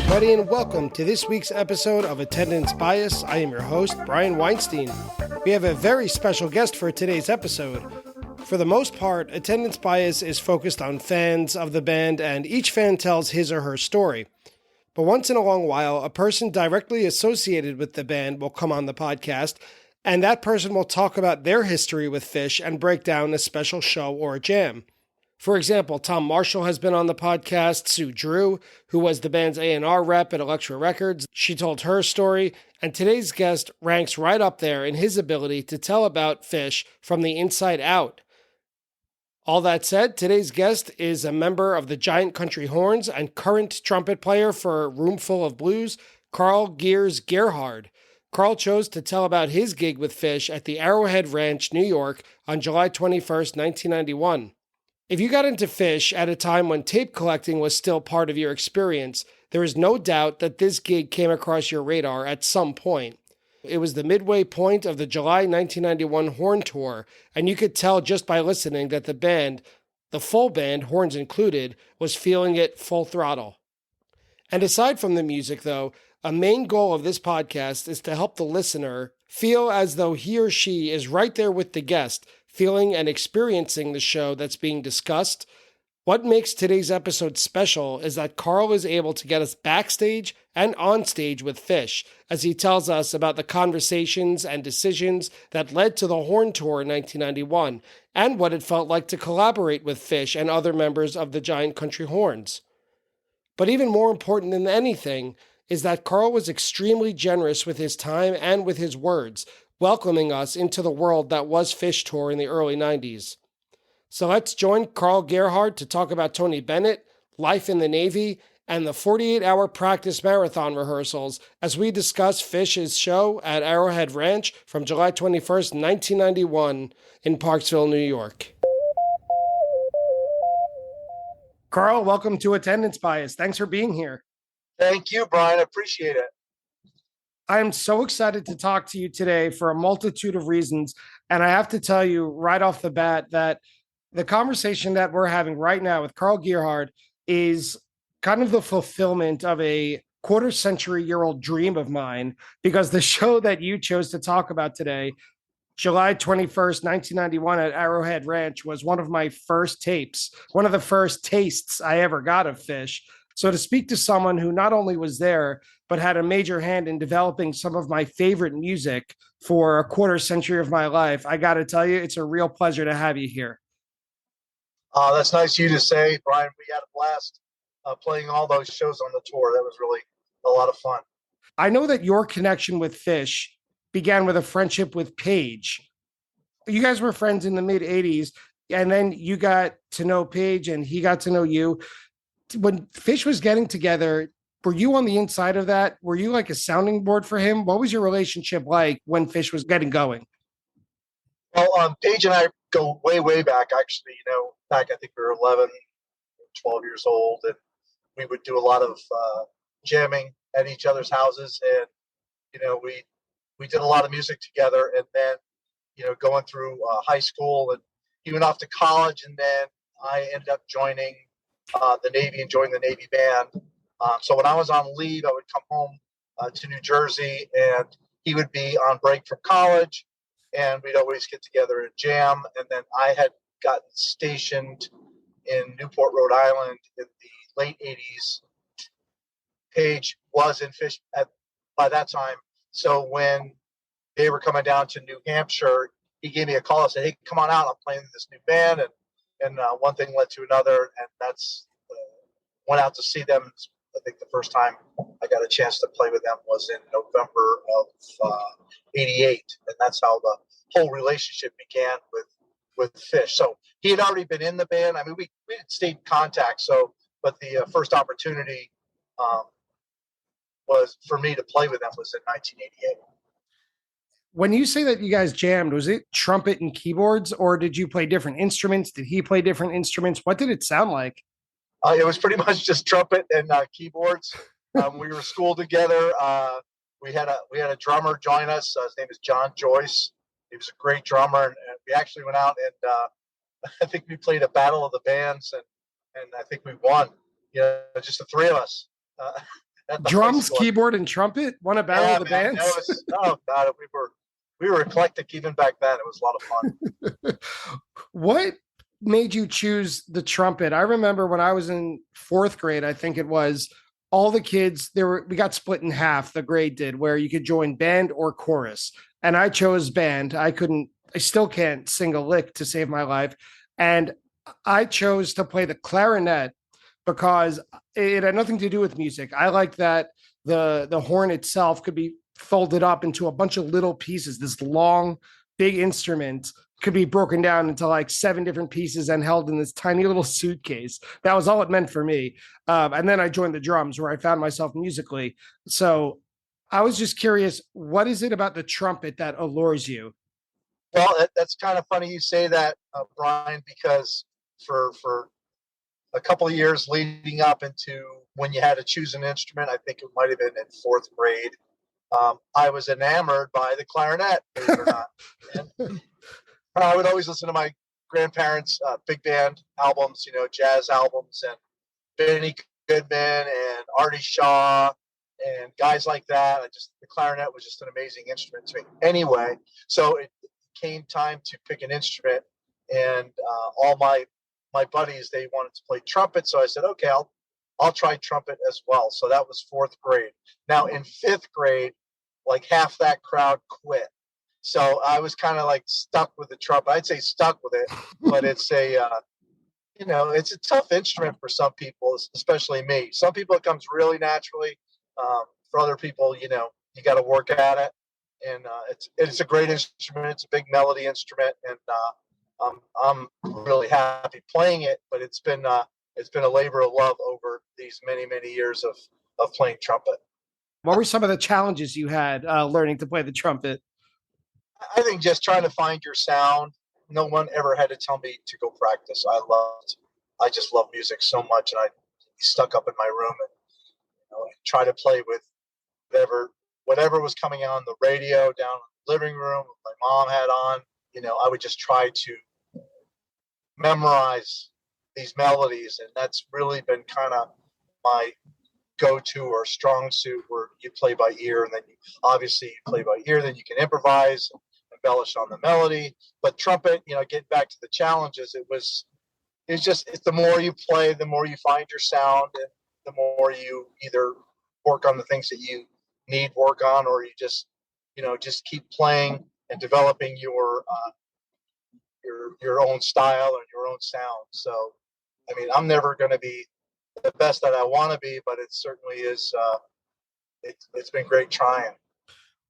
everybody, and welcome to this week's episode of Attendance Bias. I am your host, Brian Weinstein. We have a very special guest for today's episode. For the most part, Attendance Bias is focused on fans of the band, and each fan tells his or her story. But once in a long while, a person directly associated with the band will come on the podcast, and that person will talk about their history with Phish and break down a special show or a jam. For example, Tom Marshall has been on the podcast, Sue Drew, who was the band's A&R rep at Elektra Records. She told her story, and today's guest ranks right up there in his ability to tell about Phish from the inside out. All that said, today's guest is a member of the Giant Country Horns and current trumpet player for Roomful of Blues, Carl Gerhard. Carl chose to tell about his gig with Phish at the Arrowhead Ranch, New York on July 21st, 1991. If you got into Phish at a time when tape collecting was still part of your experience, there is no doubt that this gig came across your radar at some point. It was the midway point of the July 1991 Horn Tour, and you could tell just by listening that the band, the full band, horns included, was feeling it full throttle. And aside from the music, though, a main goal of this podcast is to help the listener feel as though he or she is right there with the guest, feeling and experiencing the show that's being discussed. What makes today's episode special is that Carl is able to get us backstage and on stage with Phish as he tells us about the conversations and decisions that led to the Horn Tour in 1991 and what it felt like to collaborate with Phish and other members of the Giant Country Horns. But even more important than anything is that Carl was extremely generous with his time and with his words, welcoming us into the world that was Phish Tour in the early 90s. So let's join Carl Gerhard to talk about Tony Bennett, life in the Navy, and the 48-hour practice marathon rehearsals as we discuss Phish's show at Arrowhead Ranch from July 21st, 1991 in Parksville, New York. Carl, welcome to Attendance Bias. Thanks for being here. Thank you, Brian. I appreciate it. I'm so excited to talk to you today for a multitude of reasons. And I have to tell you right off the bat that the conversation that we're having right now with Carl Gerhard is kind of the fulfillment of a quarter-century-year-old dream of mine, because the show that you chose to talk about today, July 21st, 1991 at Arrowhead Ranch, was one of my first tapes, one of the first tastes I ever got of Phish. So to speak to someone who not only was there, but had a major hand in developing some of my favorite music for a quarter century of my life, I got to tell you, it's a real pleasure to have you here. That's nice of you to say, Brian. We had a blast playing all those shows on the tour. That was really a lot of fun. I know that your connection with Phish began with a friendship with Page. You guys were friends in the mid-'80s, and then you got to know Page, and he got to know you. When Phish was getting together, were you on the inside of that? Were you like a sounding board for him? What was your relationship like when Phish was getting going? Well, Paige and I go way, way back, actually. Back I think we were 11, 12 years old, and we would do a lot of jamming at each other's houses. And, we did a lot of music together. And then, going through high school, and he went off to college, and then I ended up joining the Navy and joined the Navy band. So when I was on leave, I would come home to New Jersey, and he would be on break from college, and we'd always get together and jam. And then I had gotten stationed in Newport, Rhode Island in the late 80s. Page was in Phish by that time. So when they were coming down to New Hampshire, he gave me a call and said, "Hey, come on out. I'm playing this new band." And one thing led to another, and that's went out to see them. I think the first time I got a chance to play with them was in November of '88, and that's how the whole relationship began with Phish. So he had already been in the band. I mean, we had stayed in contact. But the first opportunity was for me to play with them was in 1988. When you say that you guys jammed, was it trumpet and keyboards, or did you play different instruments? Did he play different instruments? What did it sound like? It was pretty much just trumpet and keyboards. We were schooled together. We had a drummer join us. His name is John Joyce. He was a great drummer, and we actually went out and I think we played a battle of the bands, and I think we won. Just the three of us. at the high Drums, school. keyboard, and trumpet won a battle Yeah, of the man, that bands. was, oh god, we were eclectic even back then. It was a lot of fun. What made you choose the trumpet? I remember when I was in fourth grade, I think it was, all the kids we got split in half, the grade did, where you could join band or chorus. And I chose band. I still can't sing a lick to save my life. And I chose to play the clarinet because it had nothing to do with music. I like that the horn itself could be folded up into a bunch of little pieces. This long, big instrument could be broken down into like 7 different pieces and held in this tiny little suitcase. That was all it meant for me. And then I joined the drums where I found myself musically. So I was just curious, what is it about the trumpet that allures you? Well, that's kind of funny you say that, Brian, because for a couple of years leading up into when you had to choose an instrument, I think it might have been in fourth grade. I was enamored by the clarinet, believe it or not. And I would always listen to my grandparents' big band albums, jazz albums, and Benny Goodman and Artie Shaw and guys like that. The clarinet was just an amazing instrument to me. Anyway, so it came time to pick an instrument, and all my buddies, they wanted to play trumpet, so I said, okay, I'll try trumpet as well. So that was fourth grade. Now in fifth grade, like half that crowd quit. So I was kind of like stuck with the trumpet. I'd say stuck with it, but it's a tough instrument for some people, especially me. Some people it comes really naturally. For other people, you got to work at it. And it's a great instrument. It's a big melody instrument, and I'm really happy playing it. But it's been a labor of love over these many years of playing trumpet. What were some of the challenges you had learning to play the trumpet? I think just trying to find your sound. No one ever had to tell me to go practice. I just love music so much, and I stuck up in my room and try to play with whatever was coming on the radio down in the living room. My mom had on. I would just try to memorize these melodies, and that's really been kind of my go-to or strong suit, where you play by ear, and then you obviously play by ear, then you can improvise, embellish on the melody. But trumpet, getting back to the challenges, it's the more you play, the more you find your sound, and the more you either work on the things that you need work on, or you just keep playing and developing your own style and your own sound. So, I mean, I'm never going to be the best that I want to be, but it certainly is. It's been great trying.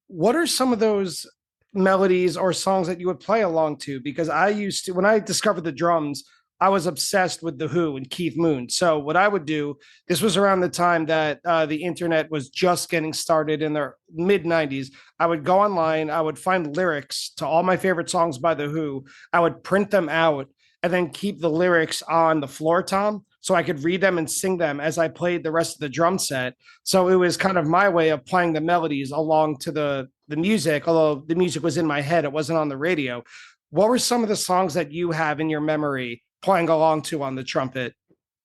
What are some of those melodies or songs that you would play along to? Because I used to, when I discovered the drums, I was obsessed with The Who and Keith Moon. So what I would do, this was around the time that the internet was just getting started in the mid 90s. I would go online, I would find lyrics to all my favorite songs by The Who. I would print them out and then keep the lyrics on the floor tom so I could read them and sing them as I played the rest of the drum set. So it was kind of my way of playing the melodies along to the music, although the music was in my head, it wasn't on the radio. What were some of the songs that you have in your memory playing along to on the trumpet?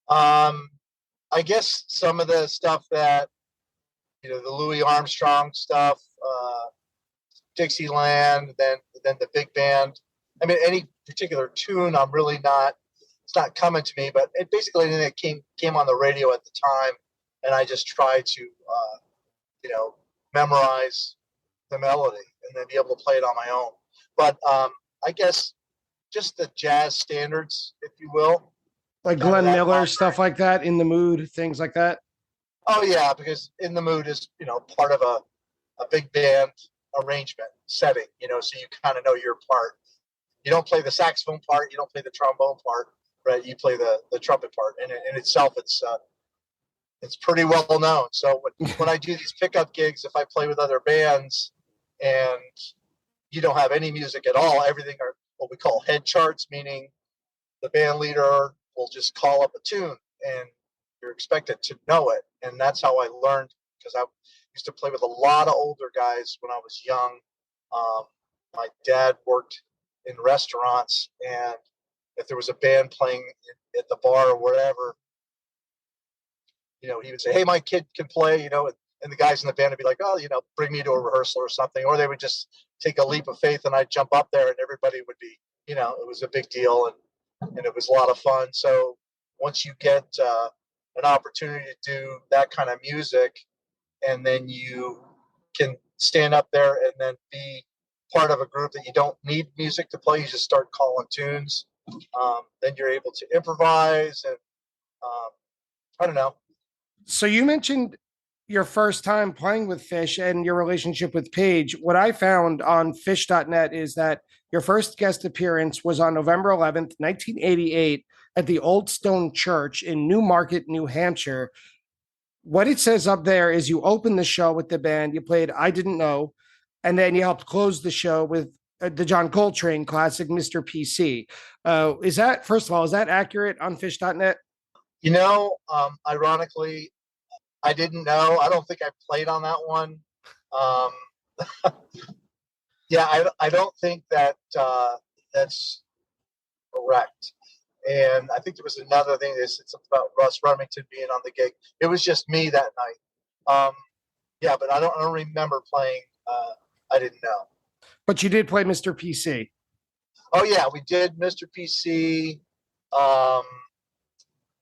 I guess some of the stuff that, the Louis Armstrong stuff, Dixieland, then the big band. I mean, any particular tune, it's not coming to me, but it basically anything that came on the radio at the time, and I just try to, memorize the melody and then be able to play it on my own. But I guess just the jazz standards, if you will. Like Glenn Miller, stuff like that, In the Mood, things like that? Oh, yeah, because In the Mood is, part of a big band arrangement setting, so you kind of know your part. You don't play the saxophone part, you don't play the trombone part, right? You play the trumpet part. And in itself, it's pretty well known. So when I do these pickup gigs, if I play with other bands and you don't have any music at all, everything are what we call head charts, meaning the band leader will just call up a tune and you're expected to know it. And that's how I learned, because I used to play with a lot of older guys when I was young. My dad worked in restaurants, and if there was a band playing at the bar or whatever, he would say, "Hey, my kid can play," and the guys in the band would be like, "Oh, bring me to a rehearsal or something," or they would just take a leap of faith, and I'd jump up there, and everybody would be, it was a big deal, and it was a lot of fun. So once you get an opportunity to do that kind of music, and then you can stand up there and then be part of a group that you don't need music to play, you just start calling tunes. Then you're able to improvise, and I don't know. So you mentioned your first time playing with Phish and your relationship with Page. What I found on Phish.net is that your first guest appearance was on November 11th, 1988, at the Old Stone Church in Newmarket, New Hampshire. What it says up there is you opened the show with the band, you played I Didn't Know, and then you helped close the show with the John Coltrane classic, Mr. PC. First of all, is that accurate on Phish.net? Ironically, I didn't know. I don't think I played on that one. Yeah, I don't think that that's correct. And I think there was another thing that said something about Russ Remington being on the gig. It was just me that night. Yeah, but I don't remember playing. I didn't know. But you did play Mr. PC. Oh yeah, we did Mr. PC.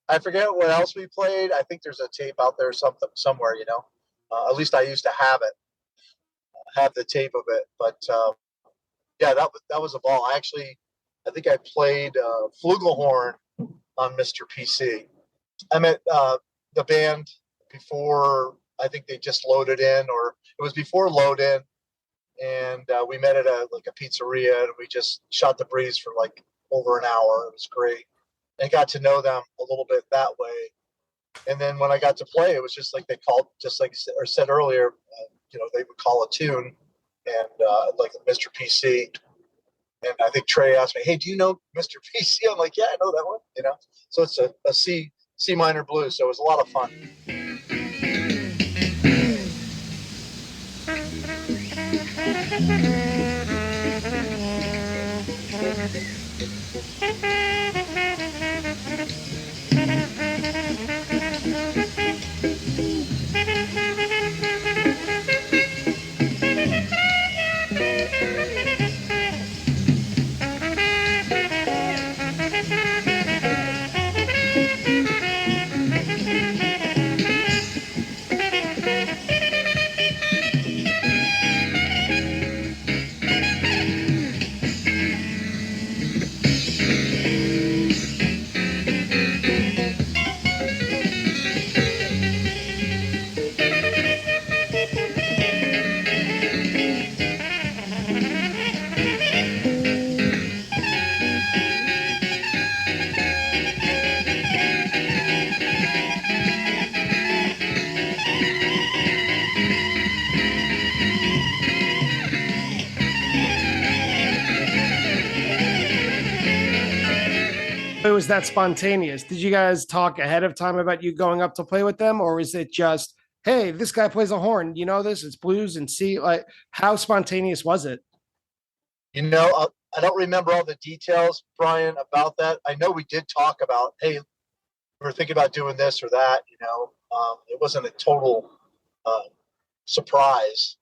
I forget what else we played. I think there's a tape out there somewhere. At least I used to have the tape of it. But yeah, that was a ball. I think I played flugelhorn on Mr. PC. I met the band before. I think they just loaded in, or it was before load in, and we met at a pizzeria, and we just shot the breeze for like over an hour. It was great. I got to know them a little bit that way. And then when I got to play, it was just like they called, just like or said earlier, they would call a tune, and like Mr. PC. And I think Trey asked me, "Hey, do you know Mr. PC?" I'm like, "Yeah, I know that one." So it's a C minor blues. So it was a lot of fun. It was that spontaneous. Did you guys talk ahead of time about you going up to play with them, or is it just, hey, this guy plays a horn, you know this, it's blues and C? Like, how spontaneous was it? I don't remember all the details, Brian, about that. I know we did talk about, hey, we were thinking about doing this or that. It wasn't a total surprise.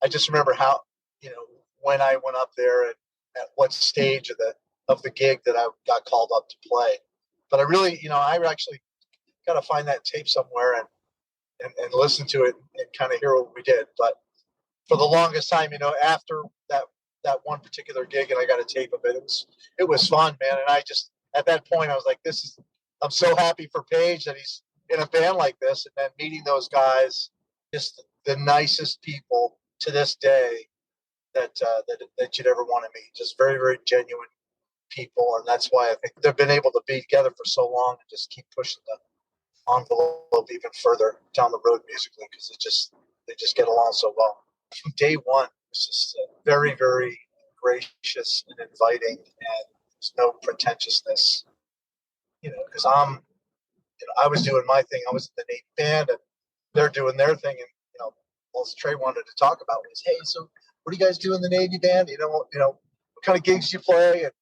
I just remember how, when I went up there and at what stage of the gig that I got called up to play. But I really, I actually got to find that tape somewhere and listen to it and kind of hear what we did. But for the longest time, after that one particular gig and I got a tape of it, it was fun, man. And I just, at that point, I was like, I'm so happy for Page that he's in a band like this. And then meeting those guys, just the nicest people to this day that you'd ever want to meet. Just very, very genuine people. And that's why I think they've been able to be together for so long and just keep pushing the envelope even further down the road musically, because they just get along so well. From day one, it was just very, very gracious and inviting, and there's no pretentiousness, because I was doing my thing. I was in the Navy band, and they're doing their thing. And all Trey wanted to talk about was, hey, so what do you guys do in the Navy band? What kind of gigs you play? And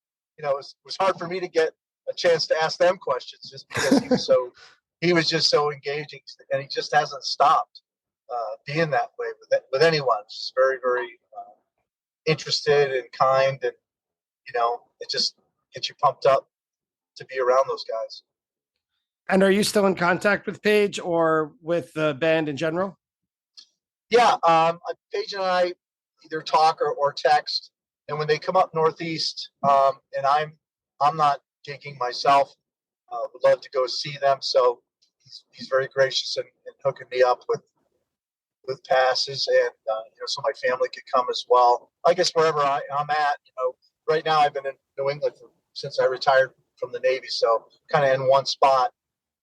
it was hard for me to get a chance to ask them questions just because he was so he was just so engaging, and he just hasn't stopped being that way with anyone. Just very, very interested and kind, and it just gets you pumped up to be around those guys. And are you still in contact with Paige or with the band in general? Yeah, Paige and I either talk or text, and when they come up northeast, and I'm not gigging myself, would love to go see them. So he's very gracious in hooking me up with passes, and so my family could come as well. I guess wherever I'm at, right now I've been in New England since I retired from the Navy, so kind of in one spot.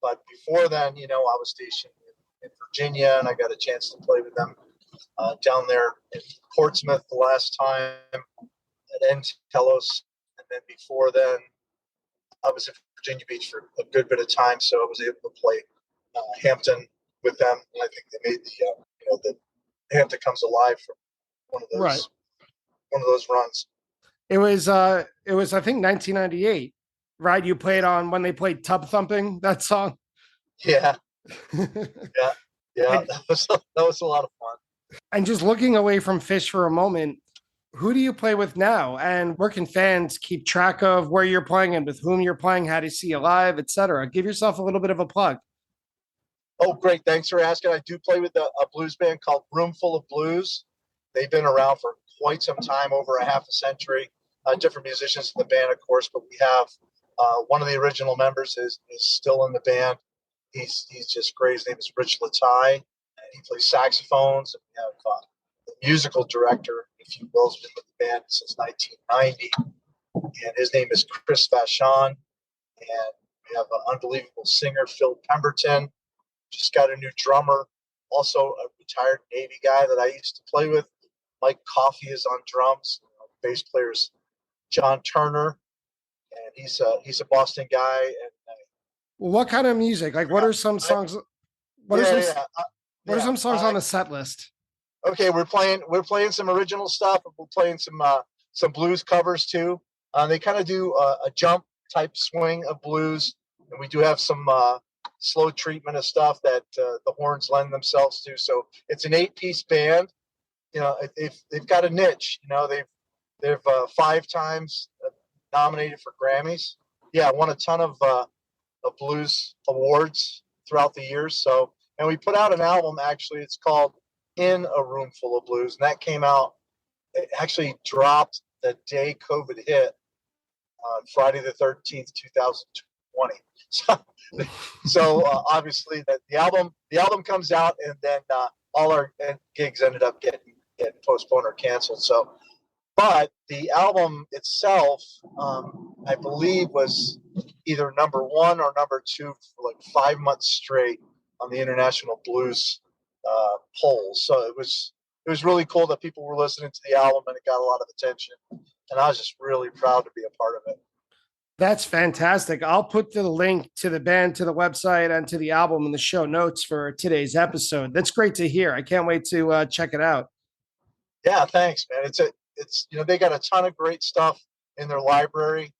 But before then, I was stationed in Virginia, and I got a chance to play with them down there in Portsmouth the last time at Telos, and then before then, I was in Virginia Beach for a good bit of time, so I was able to play Hampton with them, and I think they made the Hampton Comes Alive from one of those runs. It was I think 1998, right? You played on when they played Tub Thumping, that song. Yeah. Yeah. That was a lot of fun. And just looking away from Phish for a moment, who do you play with now? And where can fans keep track of where you're playing and with whom you're playing, how to see you live, etc.? Give yourself a little bit of a plug. Oh, great. Thanks for asking. I do play with a blues band called Roomful of Blues. They've been around for quite some time, over a half a century. Different musicians in the band, of course, but we have one of the original members is still in the band. He's just great. His name is Rich Latai, and he plays saxophones. And we have the musical director, if you will, has been with the band since 1990, and his name is Chris Vachon. And we have an unbelievable singer, Phil Pemberton. Just got a new drummer, also a retired Navy guy that I used to play with. Mike Coffey is on drums. Bass player's John Turner, and he's a Boston guy. And what kind of music? Like, what are some songs? What are some songs on the set list? Okay, we're playing some original stuff. We're playing some blues covers too. They kind of do a jump type swing of blues, and we do have some slow treatment of stuff that the horns lend themselves to. So it's an 8-piece band. They've got a niche. They've 5 times nominated for Grammys. Yeah, won a ton of blues awards throughout the years. So, and we put out an album. Actually, it's called In a Room Full of Blues, and that came out. It actually dropped the day COVID hit on Friday the 13th, 2020. So obviously that the album comes out, and then all our gigs ended up getting postponed or canceled. So, but the album itself, I believe, was either number 1 or number 2 for like 5 months straight on the International Blues polls. So it was really cool that people were listening to the album, and it got a lot of attention. And I was just really proud to be a part of it. That's fantastic. I'll put the link to the band, to the website, and to the album in the show notes for today's episode. That's great to hear. I can't wait to check it out. Yeah, thanks, man. It's they got a ton of great stuff in their library.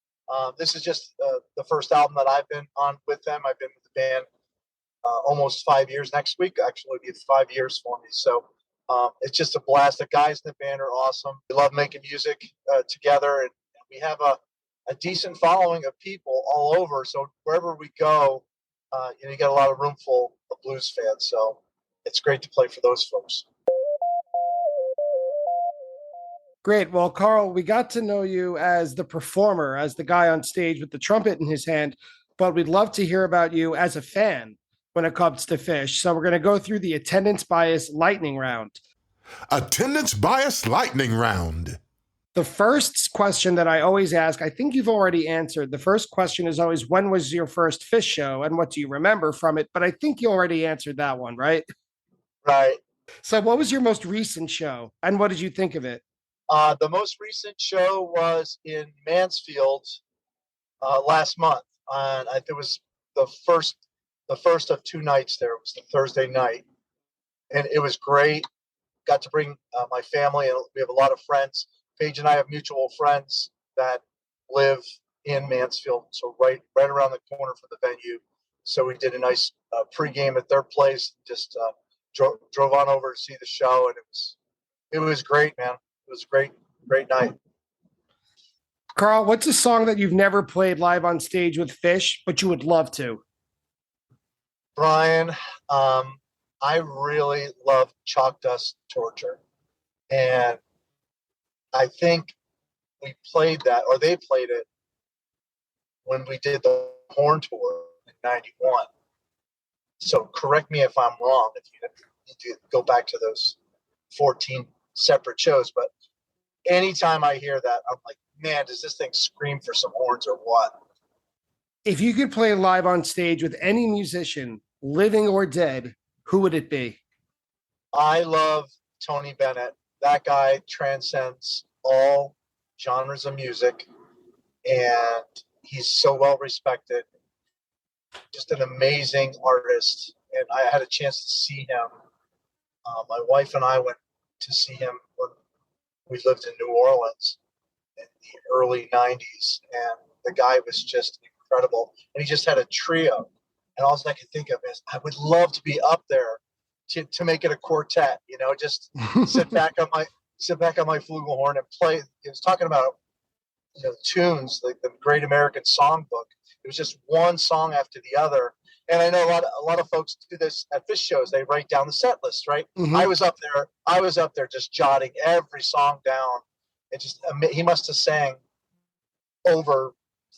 This is just the first album that I've been on with them. I've been with the band almost 5 years. Next week, actually, it'll be 5 years for me. So it's just a blast. The guys in the band are awesome. We love making music together, and we have a decent following of people all over. So wherever we go, you got a lot of room full of blues fans. So it's great to play for those folks. Great. Well, Carl, we got to know you as the performer, as the guy on stage with the trumpet in his hand, but we'd love to hear about you as a fan when it comes to Phish. So we're going to go through the attendance bias lightning round. Attendance bias lightning round. The first question that I always ask, I think you've already answered. The first question is always, when was your first Phish show and what do you remember from it? But I think you already answered that one, right? Right. So what was your most recent show and what did you think of it? The most recent show was in Mansfield last month. And it was the first of 2 nights there. It was the Thursday night. And it was great. Got to bring my family, and we have a lot of friends. Paige and I have mutual friends that live in Mansfield, so right around the corner from the venue. so we did a nice pregame at their place. Just drove on over to see the show, and it was great, man. It was a great night. Carl, what's a song that you've never played live on stage with Phish, but you would love to? Brian, I really love Chalk Dust Torture. And I think we played that, or they played it, when we did the Horn Tour in '91. So correct me if I'm wrong, if you need to go back to those 14 separate shows. But anytime I hear that, I'm like, man, does this thing scream for some horns or what? If you could play live on stage with any musician, living or dead, who would it be? I love Tony Bennett. That guy transcends all genres of music, and he's so well respected. Just an amazing artist, and I had a chance to see him. My wife and I went to see him when we lived in New Orleans in the early '90s, and the guy was just incredible. And he just had a trio, and all I could think of is, I would love to be up there to make it a quartet. Just sit back on my flugelhorn and play. He was talking about tunes like the Great American Songbook. It was just one song after the other. And I know a lot of folks do this at Phish shows. They write down the set list, right? Mm-hmm. I was up there just jotting every song down. He must have sang over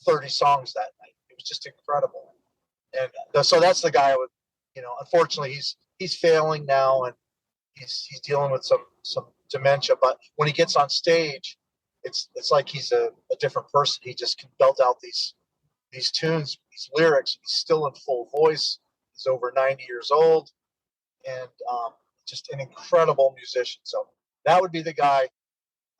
30 songs that night. It was just incredible. And so that's the guy I would, unfortunately he's failing now, and he's dealing with some dementia. But when he gets on stage, it's like he's a different person. He just can belt out these tunes, these lyrics. He's still in full voice. He's over 90 years old, and just an incredible musician. So that would be the guy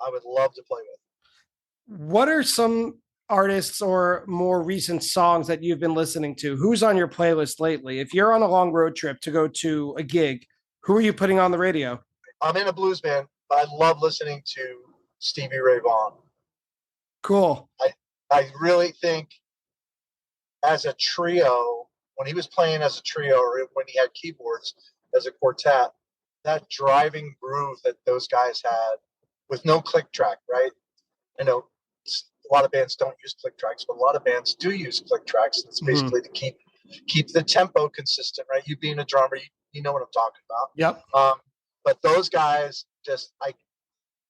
I would love to play with. What are some artists or more recent songs that you've been listening to? Who's on your playlist lately? If you're on a long road trip to go to a gig, who are you putting on the radio? I'm in a blues band, but I love listening to Stevie Ray Vaughan. Cool. I really think as a trio, when he was playing as a trio, or when he had keyboards as a quartet, that driving groove that those guys had with no click track, right? I know a lot of bands don't use click tracks, but a lot of bands do use click tracks. It's basically to keep the tempo consistent, right? You being a drummer, you know what I'm talking about. Yep. But those guys, just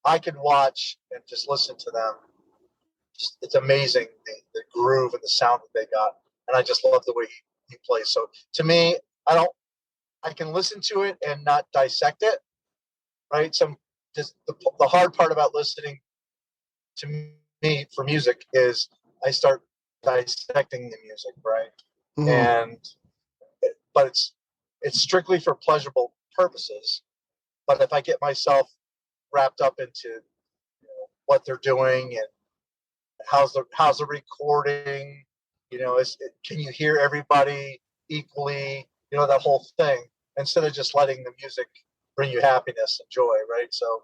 I could watch and just listen to them. It's amazing the groove and the sound that they got, and I just love the way he plays. So to me, I can listen to it and not dissect it, right? The hard part about listening to me for music is I start dissecting the music, right? Mm-hmm. But it's strictly for pleasurable purposes. But if I get myself wrapped up into what they're doing and how's the recording, can you hear everybody equally, that whole thing, instead of just letting the music bring you happiness and joy, right? So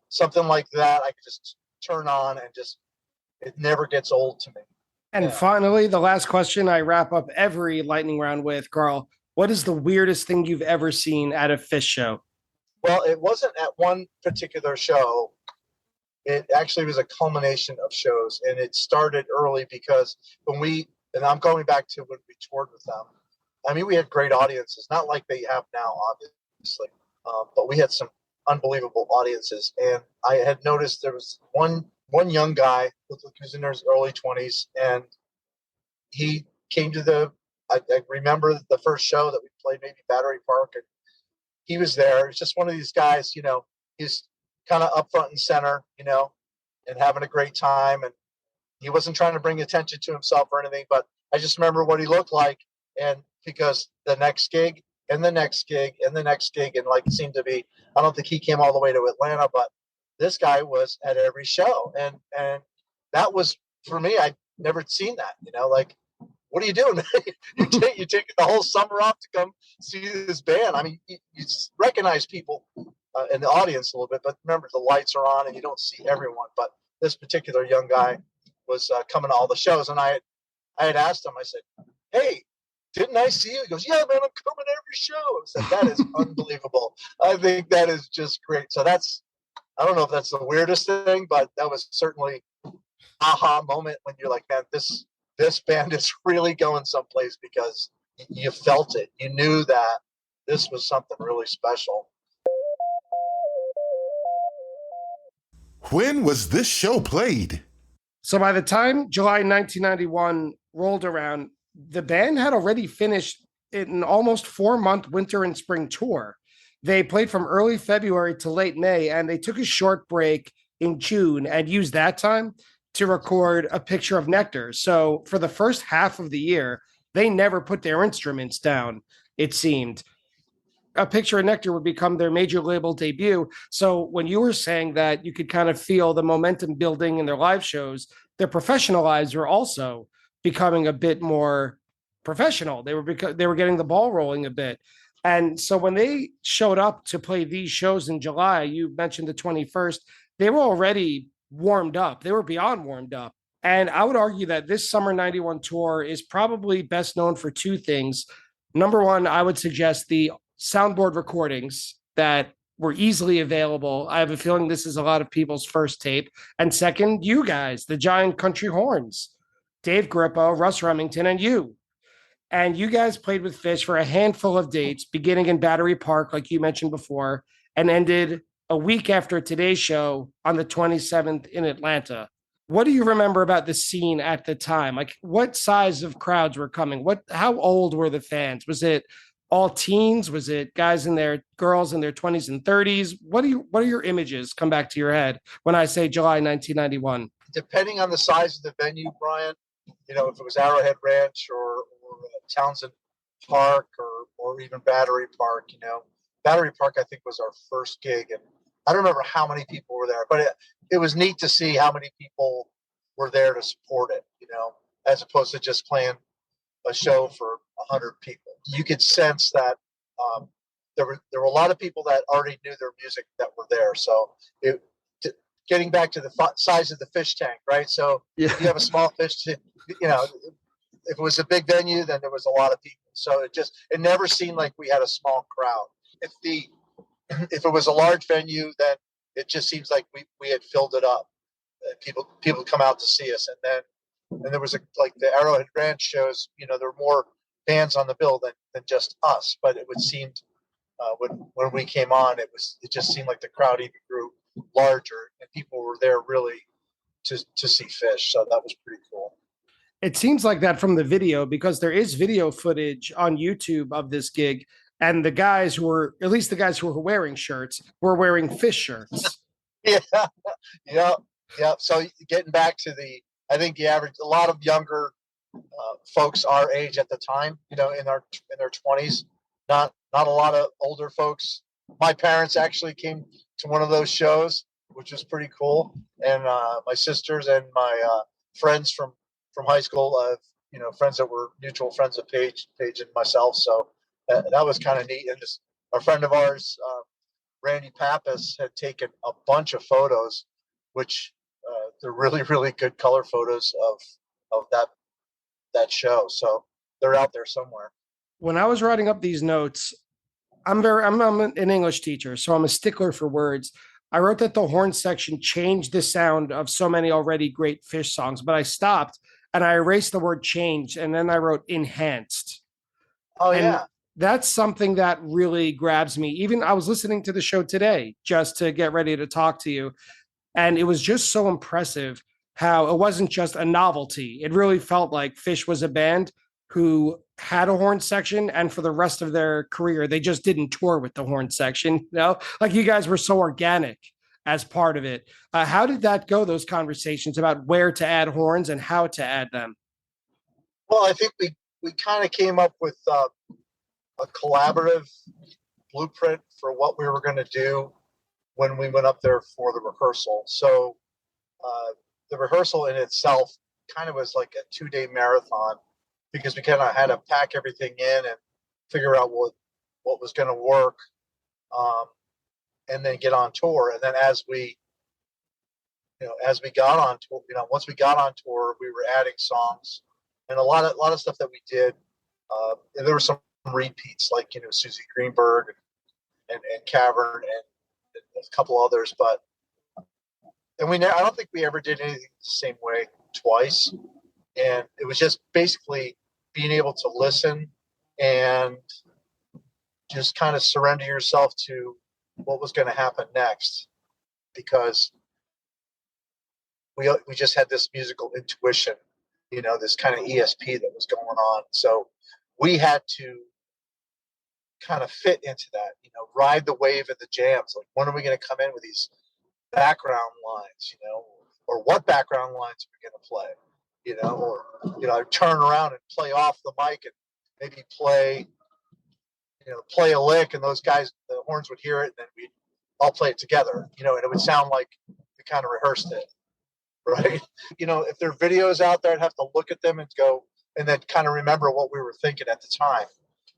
something like that I could just turn on, and it never gets old to me. And finally, the last question I wrap up every lightning round with, Carl, what is the weirdest thing you've ever seen at a Phish show? Well, it wasn't at one particular show. It actually was a culmination of shows, and it started early because and I'm going back to when we toured with them. I mean, we had great audiences, not like they have now, obviously, but we had some unbelievable audiences. And I had noticed there was one young guy who was in his early 20s, and he came to I remember the first show that we played, maybe Battery Park, and he was there. He's just one of these guys, he's kind of up front and center, and having a great time. And he wasn't trying to bring attention to himself or anything, but I just remember what he looked like. And because the next gig and the next gig and the next gig, and like it seemed to be, I don't think he came all the way to Atlanta, but this guy was at every show. And that was, for me, I'd never seen that, like, what are you doing? you take the whole summer off to come see this band. I mean, you recognize people in the audience a little bit, but remember, the lights are on and you don't see everyone. But this particular young guy was coming to all the shows, and I had asked him, I said, hey, didn't I see you? He goes, yeah, man, I'm coming to every show. I said, that is unbelievable. I think that is just great. So I don't know if that's the weirdest thing, but that was certainly aha moment when you're like, man, this band is really going someplace because you felt it. You knew that this was something really special. When was this show played? So by the time July 1991 rolled around, the band had already finished an almost 4-month winter and spring tour. They played from early February to late May, and they took a short break in June and used that time to record A Picture of Nectar. So for the first half of the year, they never put their instruments down, it seemed. A Picture of Nectar would become their major label debut. So when you were saying that you could kind of feel the momentum building in their live shows, their professional lives were also becoming a bit more professional. They were getting the ball rolling a bit. And so when they showed up to play these shows in July, you mentioned the 21st, they were already warmed up. They were beyond warmed up. And I would argue that this summer 91 tour is probably best known for two things. Number one, I would suggest the soundboard recordings that were easily available. I have a feeling this is a lot of people's first tape. And second, you guys, the giant country horns, Dave Grippo, Russ Remington, and you. And you guys played with Phish for a handful of dates, beginning in Battery Park, like you mentioned before, and ended a week after today's show on the 27th in Atlanta. What do you remember about the scene at the time? Like, what size of crowds were coming? How old were the fans? Was it all teens? Was it girls in their 20s and 30s? What are your images come back to your head when I say July 1991? Depending on the size of the venue, Brian, if it was Arrowhead Ranch or Townsend Park or even Battery Park, Battery Park, I think, was our first gig. And I don't remember how many people were there, but it was neat to see how many people were there to support it, as opposed to just playing a show for 100 people. You could sense that there were a lot of people that already knew their music that were there. So getting back to the size of the fish tank, right? So if you have a small fish, if it was a big venue, then there was a lot of people. So it never seemed like we had a small crowd. If it was a large venue, then it just seems like we had filled it up. People come out to see us, and there was like the Arrowhead Ranch shows. There were more bands on the bill than just us. But it would seem when we came on, it just seemed like the crowd even grew larger, and people were there really to see Phish. So that was pretty cool. It seems like that from the video, because there is video footage on YouTube of this gig, and the guys who were wearing shirts were wearing Phish shirts. Yeah. So getting back to I think a lot of younger folks our age at the time, in their 20s, not a lot of older folks. My parents actually came to one of those shows, which was pretty cool. And my sisters and my friends from high school, friends that were mutual friends of Paige and myself. So that was kind of neat. And a friend of ours, Randy Pappas, had taken a bunch of photos, which they're really, really good color photos of that show. So they're out there somewhere. When I was writing up these notes, I'm an English teacher, so I'm a stickler for words. I wrote that the horn section changed the sound of so many already great Phish songs, but I stopped and I erased the word changed, and then I wrote enhanced. Oh, and yeah. That's something that really grabs me. Even I was listening to the show today just to get ready to talk to you, and it was just so impressive how it wasn't just a novelty. It really felt like Phish was a band who had a horn section, and for the rest of their career, they just didn't tour with the horn section. Like you guys were so organic as part of it. How did that go, those conversations about where to add horns and how to add them? Well, I think we kind of came up with a collaborative blueprint for what we were going to do when we went up there for the rehearsal. So the rehearsal in itself kind of was like a 2-day marathon, because we kind of had to pack everything in and figure out what was going to work, and then get on tour. And then as we got on tour, once we got on tour, we were adding songs, and a lot of stuff that we did And there were some repeats like, Susie Greenberg and Cavern and a couple others, but I don't think we ever did anything the same way twice. And it was just basically being able to listen and just kind of surrender yourself to what was going to happen next, because we just had this musical intuition, this kind of ESP that was going on. So we had to kind of fit into that, ride the wave of the jams. Like, when are we going to come in with these background lines, or what background lines are we going to play, or, turn around and play off the mic and maybe play a lick, and those guys, the horns would hear it, and then we'd all play it together, and it would sound like we kind of rehearsed it, right? If there are videos out there, I'd have to look at them and go, and then kind of remember what we were thinking at the time.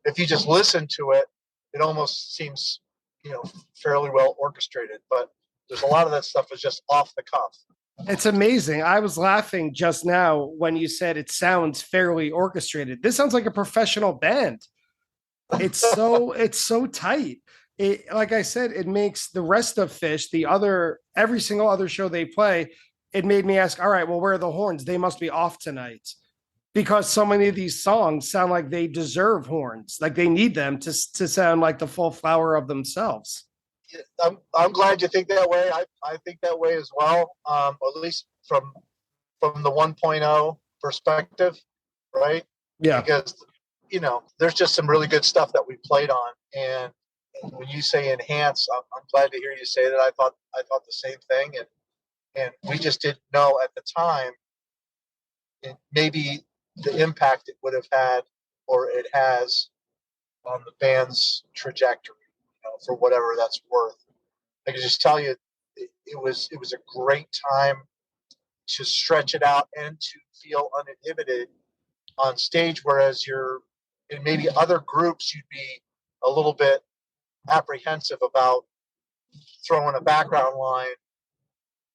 If you just listen to it, it almost seems, fairly well orchestrated, but there's a lot of that stuff is just off the cuff. It's amazing. I was laughing just now when you said it sounds fairly orchestrated. This sounds like a professional band. It's so tight. Like I said, it makes the rest of Phish, every single other show they play, it made me ask, all right, well, where are the horns? They must be off tonight, because so many of these songs sound like they deserve horns. Like they need them to sound like the full flower of themselves. I'm glad you think that way. I think that way as well. At least from the 1.0 perspective, right? Yeah. Because there's just some really good stuff that we played on, and when you say enhance, I'm glad to hear you say that. I thought the same thing, and we just didn't know at the time, maybe the impact it would have had, or it has, on the band's trajectory, for whatever that's worth. I can just tell you, it was a great time to stretch it out and to feel uninhibited on stage, whereas you're in maybe other groups, you'd be a little bit apprehensive about throwing a background line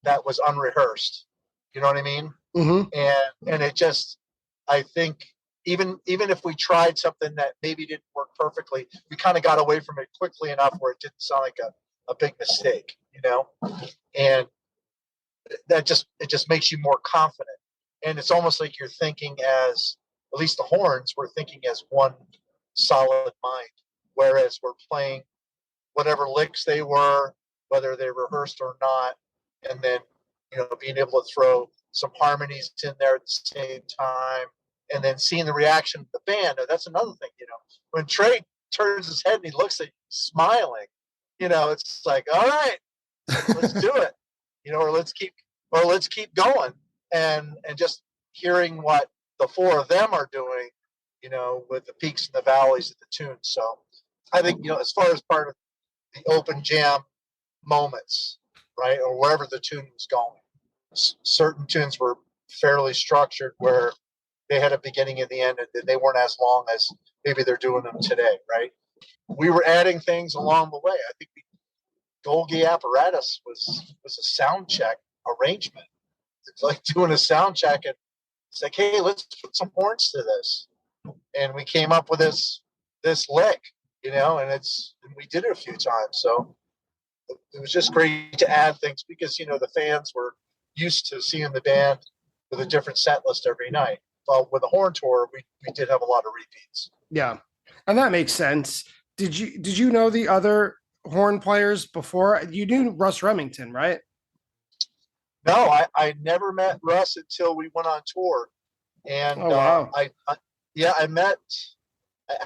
that was unrehearsed. You know what I mean? Mm-hmm. And it just, I think, even if we tried something that maybe didn't work perfectly, we kind of got away from it quickly enough where it didn't sound like a big mistake, and it just makes you more confident. And it's almost like you're thinking as, at least the horns were thinking as one solid mind, whereas we're playing whatever licks they were, whether they rehearsed or not, and then being able to throw some harmonies in there at the same time, and then seeing the reaction of the band. That's another thing, when Trey turns his head and he looks at you smiling, it's like, all right, let's do it, or let's keep going, and just hearing what the four of them are doing, with the peaks and the valleys of the tunes. So I think, as far as part of the open jam moments, right, or wherever the tune was going, certain tunes were fairly structured where they had a beginning and the end, and they weren't as long as maybe they're doing them today, right? We were adding things along the way. I think Golgi Apparatus was a sound check arrangement. It's like doing a sound check, and it's like, hey, let's put some horns to this, and we came up with this lick, and we did it a few times. So it was just great to add things, because the fans were used to seeing the band with a different set list every night. Well, with the horn tour, we did have a lot of repeats. Yeah, and that makes sense. Did you know the other horn players before? You knew Russ Remington, right? No, I never met Russ until we went on tour, and Oh, wow. I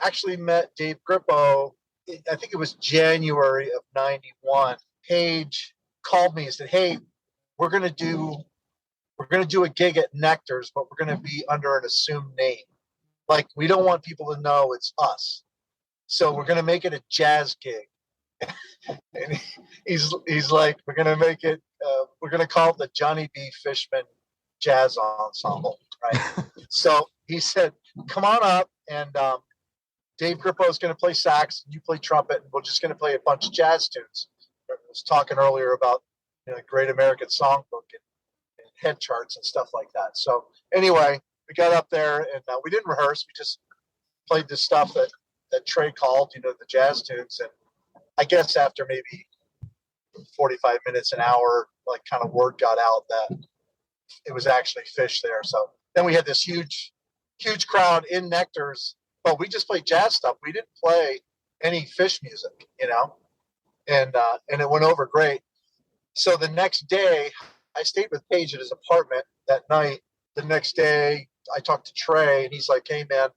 actually met Dave Grippo. I think it was January of '91. Page called me and said, "Hey, we're gonna do a gig at Nectar's, but we're gonna be under an assumed name. Like, we don't want people to know it's us, so we're gonna make it a jazz gig." And he's like, "We're gonna make it. We're gonna call it the Johnny B. Fishman Jazz Ensemble, right?" So he said, "Come on up, and Dave Grippo is going to play sax, and you play trumpet, and we're just going to play a bunch of jazz tunes." I was talking earlier about Great American Songbook and head charts and stuff like that. So anyway, we got up there, and we didn't rehearse. We just played the stuff that Trey called, the jazz tunes. And I guess after maybe 45 minutes, an hour, like kind of word got out that it was actually Phish there. So then we had this huge crowd in Nectar's, but we just played jazz stuff. We didn't play any Phish music, and it went over great. So the next day I stayed with Paige at his apartment that night. The next day I talked to Trey and he's like, hey man,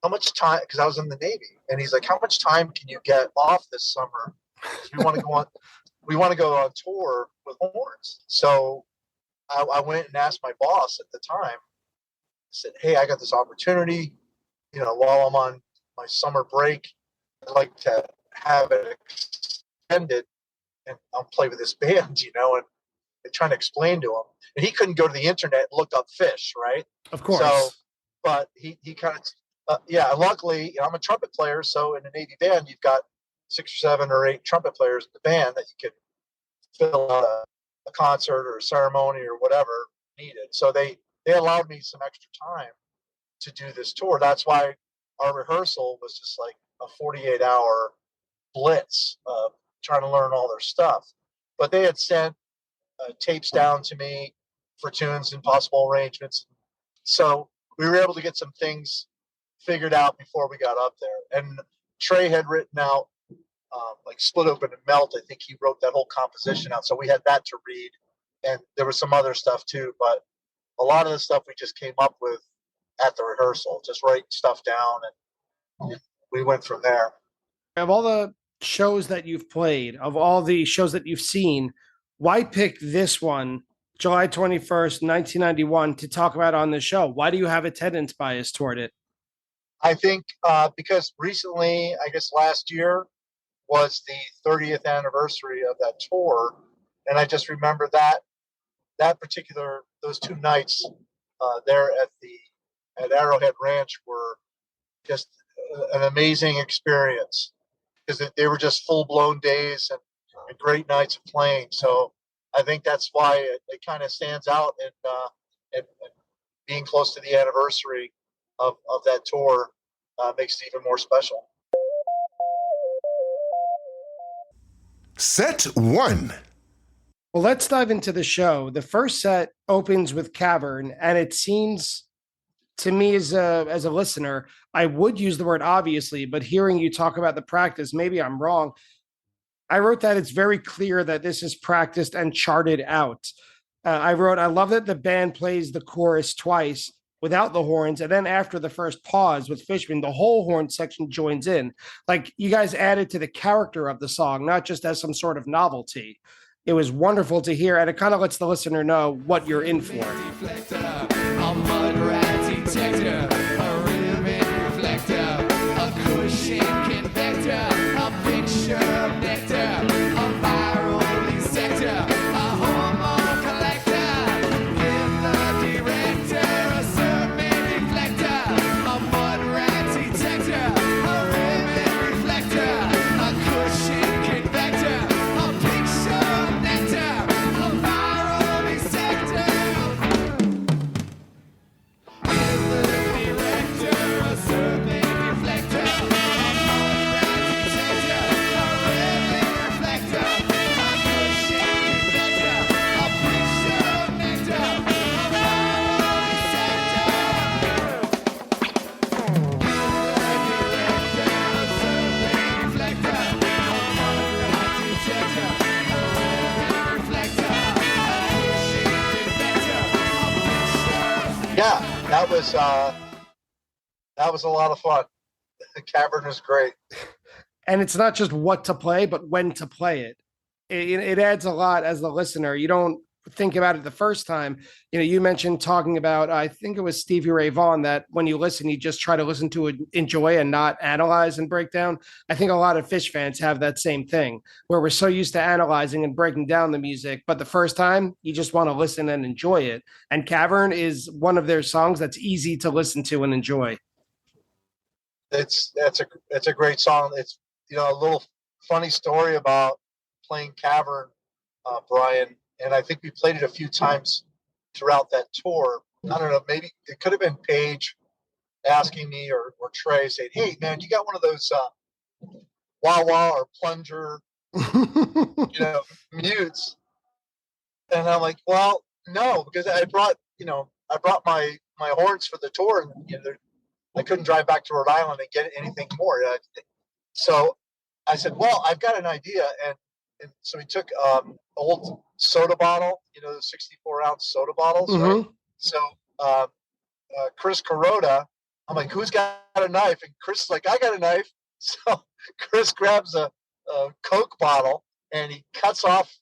how much time, because I was in the Navy, and he's like, how much time can you get off this summer? We want to go on tour with horns. So I went and asked my boss at the time. I said, hey, I got this opportunity, while I'm on my summer break, I'd like to have it extended and I'll play with this band, and trying to explain to him. And he couldn't go to the internet and look up Phish, right? Of course. So, but he kind of, luckily, I'm a trumpet player. So in a Navy band, you've got 6 or 7 or 8 trumpet players in the band that you can fill out a concert or a ceremony or whatever needed. So they allowed me some extra time to do this tour. That's why our rehearsal was just like a 48-hour blitz of trying to learn all their stuff. But they had sent tapes down to me for tunes and possible arrangements. So we were able to get some things figured out before we got up there. And Trey had written out like Split Open and Melt. I think he wrote that whole composition out. So we had that to read. And there was some other stuff too. But a lot of the stuff we just came up with at the rehearsal, just write stuff down. And we went from there. Of all the shows that you've played, of all the shows that you've seen, why pick this one, July 21st, 1991, to talk about on the show? Why do you have attendance bias toward it? I think because recently, I guess last year, was the 30th anniversary of that tour. And I just remember those 2 nights there at Arrowhead Ranch were just an amazing experience, because they were just full-blown days and great nights of playing. So I think that's why it kind of stands out, and being close to the anniversary of that tour makes it even more special. Set 1. Well, let's dive into the show. The first set opens with Cavern, and it seems to me as a listener, I would use the word obviously, but hearing you talk about the practice, maybe I'm wrong. I wrote that it's very clear that this is practiced and charted out. I love that the band plays the chorus twice without the horns, and then after the first pause with Fishman, the whole horn section joins in. Like, you guys added to the character of the song, not just as some sort of novelty. It was wonderful to hear, and it kind of lets the listener know what you're in for. That was a lot of fun. The Cavern was great. And it's not just what to play, but when to play it. It adds a lot as the listener. You don't think about it the first time. You mentioned talking about, I think it was Stevie Ray Vaughan, that when you listen, you just try to listen to it, enjoy and not analyze and break down. I think a lot of Phish fans have that same thing, where we're so used to analyzing and breaking down the music, but the first time you just want to listen and enjoy it. And Cavern is one of their songs that's easy to listen to and enjoy. It's a great song. It's, a little funny story about playing Cavern, Brian, and I think we played it a few times throughout that tour. I don't know, maybe it could have been Paige asking me, or Trey saying, "Hey, man, you got one of those wah wah or plunger, mutes?" And I'm like, "Well, no, because I brought my horns for the tour, and I couldn't drive back to Rhode Island and get anything more." So I said, "Well, I've got an idea," and so we took old soda bottle, the 64-ounce soda bottles, right? So Chris Carota, I'm like, "Who's got a knife?" And Chris is like, "I got a knife." So Chris grabs a Coke bottle and he cuts off,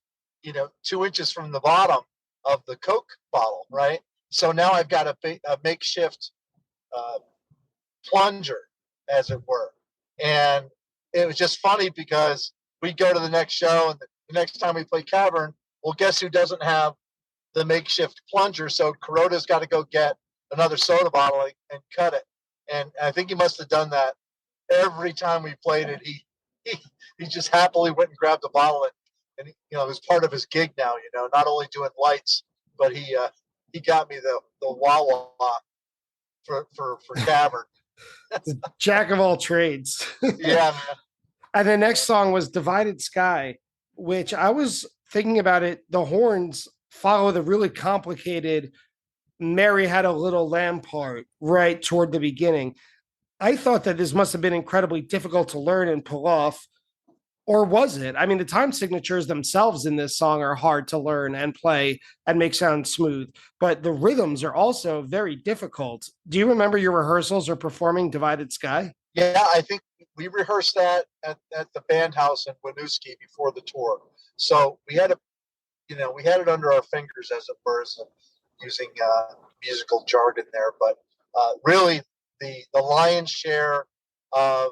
2 inches from the bottom of the Coke bottle, right? So now I've got a makeshift plunger, as it were. And it was just funny because we go to the next show, and the next time we play Cavern, well, guess who doesn't have the makeshift plunger? So Kuroda's got to go get another soda bottle and cut it. And I think he must have done that every time we played it. He just happily went and grabbed the bottle, and it was part of his gig now. Not only doing lights, but he got me the wah wah for Cavern. Jack of all trades. Yeah, man. And the next song was Divided Sky, which I was thinking about it. The horns follow the really complicated Mary Had a Little Lamb part right toward the beginning. I thought that this must have been incredibly difficult to learn and pull off. Or was it? I mean, the time signatures themselves in this song are hard to learn and play and make sound smooth, but the rhythms are also very difficult. Do you remember your rehearsals or performing Divided Sky? Yeah, I think we rehearsed that at the band house in Winooski before the tour. So we had it under our fingers, as it were, using musical jargon there. But really, the lion's share of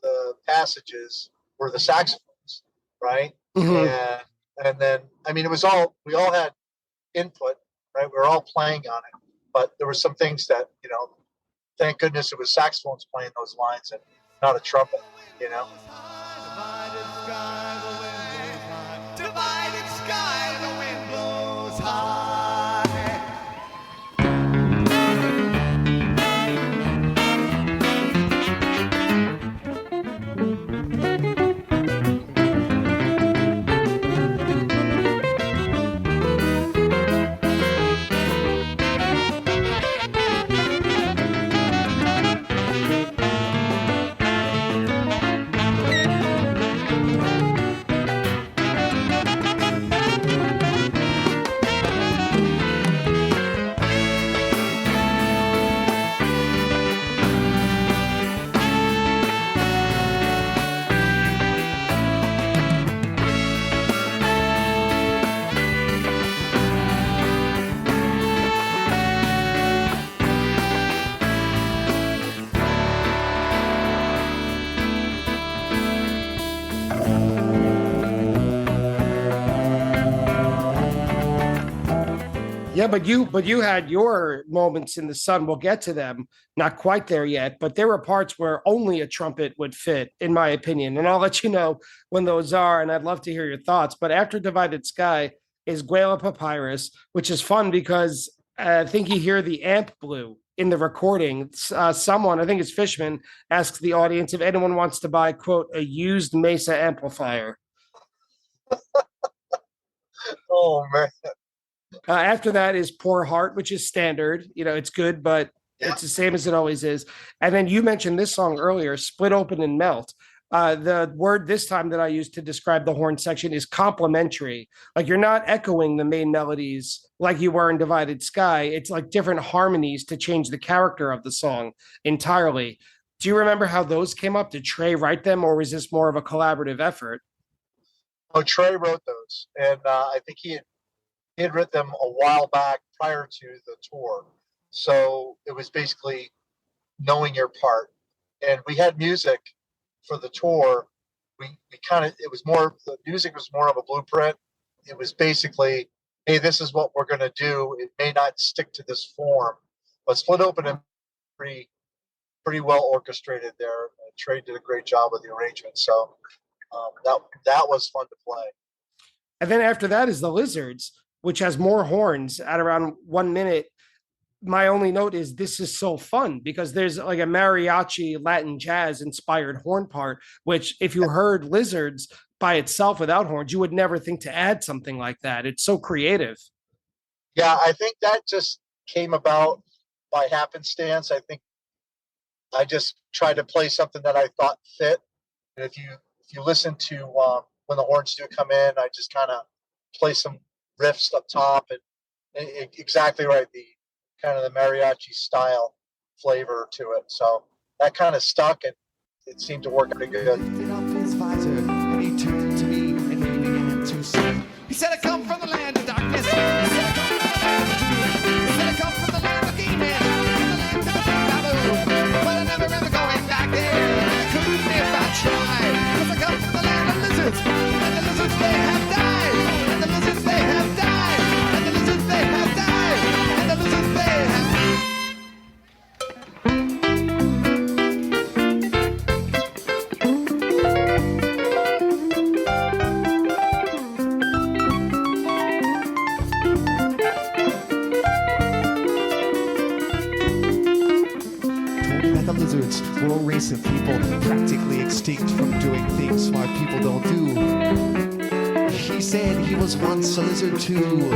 the passages were the saxophones, right? Mm-hmm. And then, I mean, we all had input, right? We were all playing on it, but there were some things that, thank goodness it was saxophones playing those lines and not a trumpet, Divided sky, the wind blows high. Divided sky, the wind blows high. Yeah, but you had your moments in the sun. We'll get to them. Not quite there yet, but there were parts where only a trumpet would fit, in my opinion. And I'll let you know when those are, and I'd love to hear your thoughts. But after Divided Sky is Guela Papyrus, which is fun because I think you hear the amp blue in the recording. Someone, I think it's Fishman, asks the audience if anyone wants to buy, quote, a used Mesa amplifier. Oh, man. After that is Poor Heart, which is standard. It's good, but it's the same as it always is. And then you mentioned this song earlier, Split Open and Melt. The word this time that I used to describe the horn section is complementary. Like you're not echoing the main melodies like you were in Divided Sky. It's like different harmonies to change the character of the song entirely. Do you remember how those came up? Did Trey write them, or was this more of a collaborative effort? Oh, Trey wrote those, and I think he had written them a while back prior to the tour. So it was basically knowing your part. And we had music for the tour. The music was more of a blueprint. It was basically, hey, this is what we're going to do. It may not stick to this form, but Split Open and pretty well orchestrated there. Trey did a great job with the arrangement. So that was fun to play. And then after that is the Lizards, which has more horns at around 1 minute. my only note is this is so fun because there's like a mariachi Latin jazz inspired horn part, which if you heard Lizards by itself without horns, you would never think to add something like that. It's so creative. Yeah, I think that just came about by happenstance. I think I just tried to play something that I thought fit. And if you listen to when the horns do come in, I just kind of play some riffs up top and exactly right, the kind of the mariachi style flavor to it. So that kind of stuck, and it seemed to work pretty good. Lifted up his visor, and he turned to me, and he began to sing. He said, I come from the land of darkness. He said, I come from the land of doom. He said, I come from the land of demons, from the land of Babu. But I never ever going back there. I couldn't if I tried. 'Cause I come from the land of lizards, and the lizards they have died, and the lizards they have died, and the lizards they have died, and the lizards they have. The lizards were a race of people practically extinct from doing things smart people don't do. He said he was once a lizard too.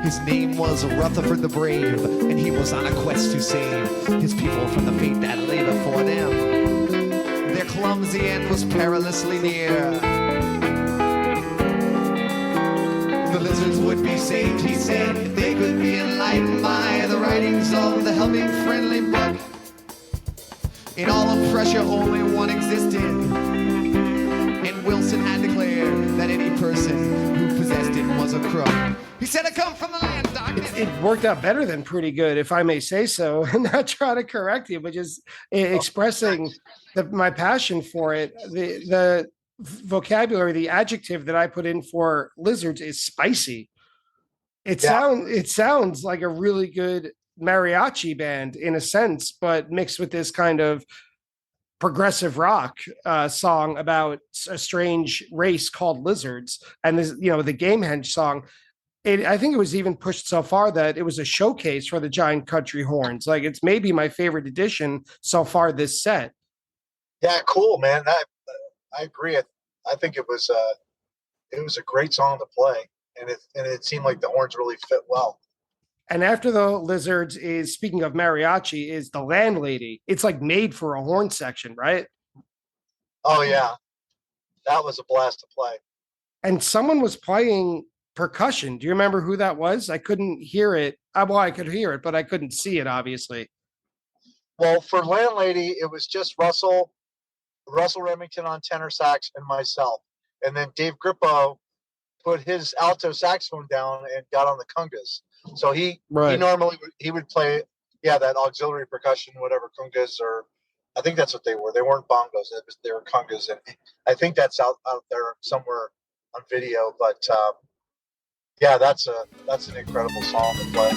His name was Rutherford the Brave, and he was on a quest to save his people from the fate that lay before them. Their clumsy end was perilously near. The lizards would be saved, he said, if they could be enlightened by the writings of the helping friendly book. In all of Prussia, only one existed, and Wilson had declared that any person who possessed it was a crook. He said, I come from the land of darkness. It worked out better than pretty good, if I may say so, and not try to correct you, but just expressing my passion for it. The vocabulary, the adjective that I put in for lizards is spicy. It sounds like a really good mariachi band in a sense, but mixed with this kind of progressive rock song about a strange race called lizards. And this, the Gamehenge song, I think it was even pushed so far that it was a showcase for the Giant Country Horns. Like, it's maybe my favorite addition so far this set. Yeah, cool, man. I agree. I think it was a great song to play, and it seemed like the horns really fit well. And after the lizards is, speaking of mariachi, is the Landlady. It's like made for a horn section, right? Oh yeah, that was a blast to play. And someone was playing percussion. Do you remember who that was? I couldn't hear it. Well, I could hear it, but I couldn't see it, obviously. Well, for Landlady, it was just Russell Remington on tenor sax and myself. And then Dave Grippo put his alto saxophone down and got on the congas. So he normally would play, that auxiliary percussion, whatever, congas, or I think that's what they were. They weren't bongos. They were congas. And I think that's out there somewhere on video. But that's an incredible song to play.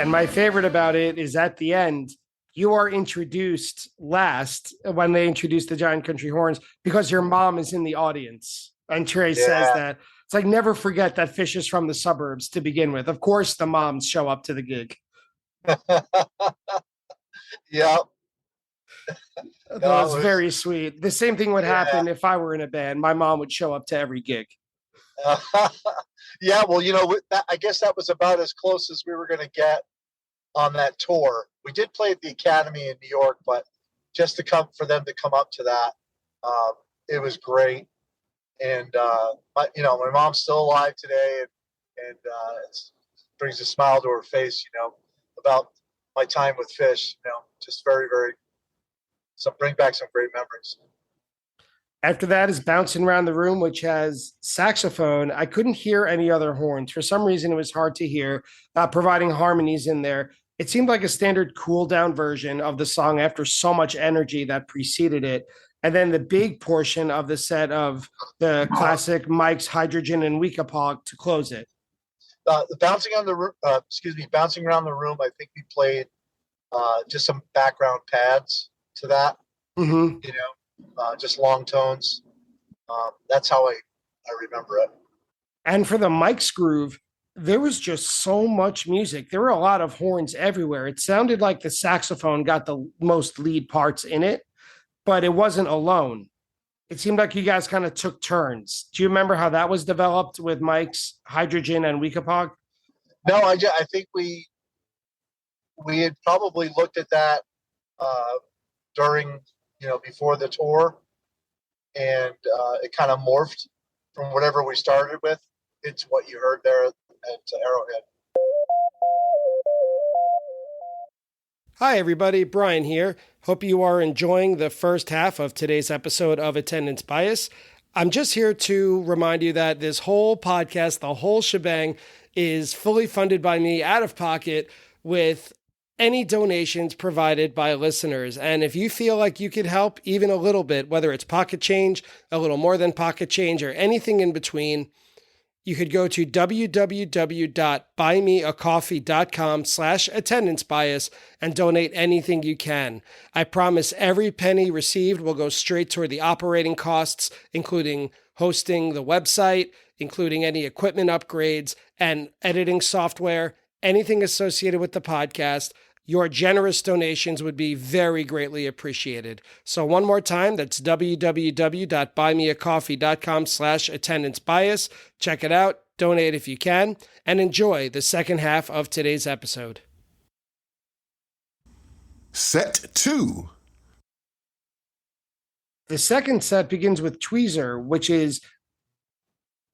And my favorite about it is at the end, you are introduced last when they introduce the Giant Country Horns because your mom is in the audience. And Trey says that it's like, never forget that Phish is from the suburbs to begin with. Of course, the moms show up to the gig. Yeah. That was very sweet. The same thing would happen if I were in a band. My mom would show up to every gig. Yeah, well, I guess that was about as close as we were going to get on that tour. We did play at the Academy in New York, but just for them to come up to that, it was great. And my mom's still alive today, and it brings a smile to her face. About my time with Phish. Just very, very. Bring back some great memories. After that is Bouncing Around the Room, which has saxophone. I couldn't hear any other horns. For some reason, it was hard to hear, providing harmonies in there. It seemed like a standard cool down version of the song after so much energy that preceded it. And then the big portion of the set of the classic Mike's Hydrogen and Weekapaug to close it. The Bouncing Around the Room, I think we played just some background pads to that. Mm-hmm. Just long tones. That's how I remember it. And for the Mike's Groove, there was just so much music. There were a lot of horns everywhere. It sounded like the saxophone got the most lead parts in it, but it wasn't alone. It seemed like you guys kind of took turns. Do you remember how that was developed with Mike's Hydrogen and Weekapaug? No, I think we had probably looked at that during before the tour, and it kind of morphed from whatever we started with into what you heard there at Arrowhead. Hi, everybody. Brian here. Hope you are enjoying the first half of today's episode of Attendance Bias. I'm just here to remind you that this whole podcast, the whole shebang, is fully funded by me out of pocket with any donations provided by listeners. And if you feel like you could help even a little bit, whether it's pocket change, a little more than pocket change, or anything in between, you could go to www.buymeacoffee.com/attendance bias and donate anything you can. I promise every penny received will go straight toward the operating costs, including hosting the website, including any equipment upgrades and editing software, anything associated with the podcast. Your generous donations would be very greatly appreciated. So one more time, that's www.buymeacoffee.com/attendance bias. Check it out, donate if you can, and enjoy the second half of today's episode. Set 2. The second set begins with Tweezer, which is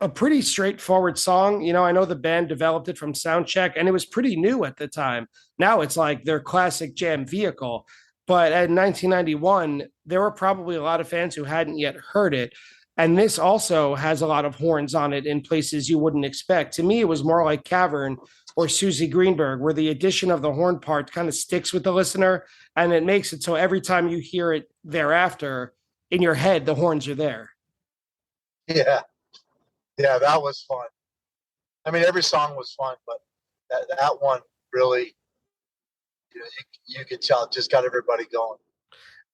a pretty straightforward song. I know the band developed it from Soundcheck, and it was pretty new at the time. Now it's like their classic jam vehicle. But in 1991, there were probably a lot of fans who hadn't yet heard it. And this also has a lot of horns on it in places you wouldn't expect. To me, it was more like Cavern or Susie Greenberg, where the addition of the horn part kind of sticks with the listener, and it makes it so every time you hear it thereafter, in your head, the horns are there. Yeah. Yeah, that was fun. I mean, every song was fun, but that one really, you could tell it just got everybody going.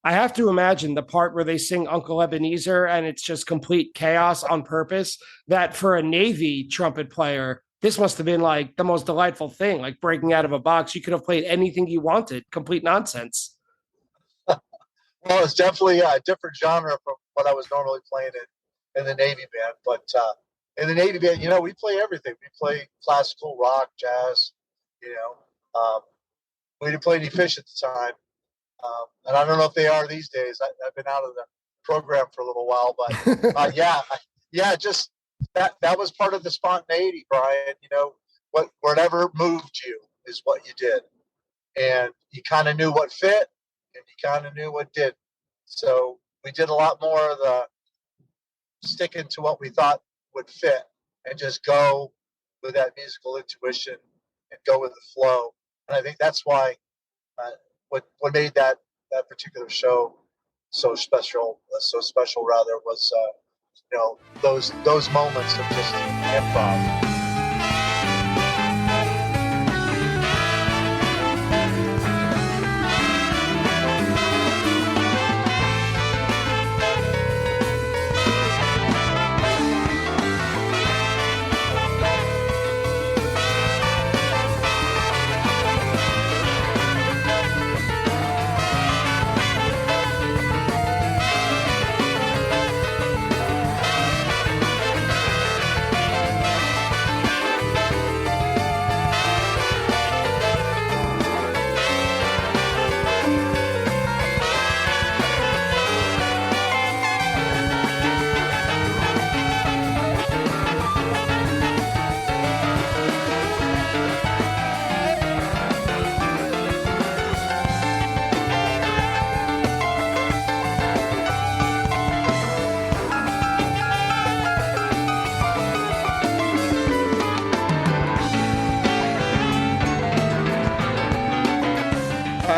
I have to imagine the part where they sing Uncle Ebenezer and it's just complete chaos on purpose, that for a Navy trumpet player, this must have been like the most delightful thing, like breaking out of a box. You could have played anything you wanted, complete nonsense. Well, it's definitely a different genre from what I was normally playing in the Navy band, but in the Navy band, we play everything. We play classical, rock, jazz, we didn't play any Phish at the time. And I don't know if they are these days. I've been out of the program for a little while, but just that was part of the spontaneity, Brian. Whatever moved you is what you did. And you kind of knew what fit and you kind of knew what didn't. So we did a lot more of the sticking to what we thought would fit and just go with that musical intuition and go with the flow. And I think that's why what made that particular show so special was those moments of just improv.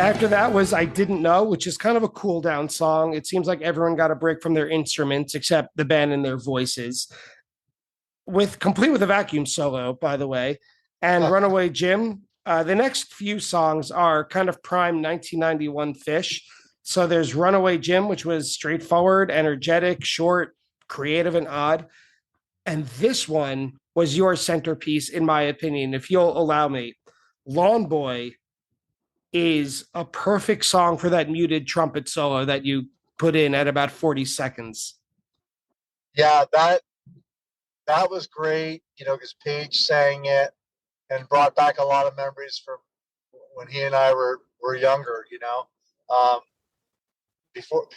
After that was I Didn't Know, which is kind of a cool down song. It seems like everyone got a break from their instruments except the band and their voices. Complete with a vacuum solo, by the way, and Runaway Jim. The next few songs are kind of prime 1991 Phish. So there's Runaway Jim, which was straightforward, energetic, short, creative, and odd. And this one was your centerpiece, in my opinion, if you'll allow me. Lawn Boy is a perfect song for that muted trumpet solo that you put in at about 40 seconds. Yeah, that was great, because Paige sang it and brought back a lot of memories from when he and I were younger, before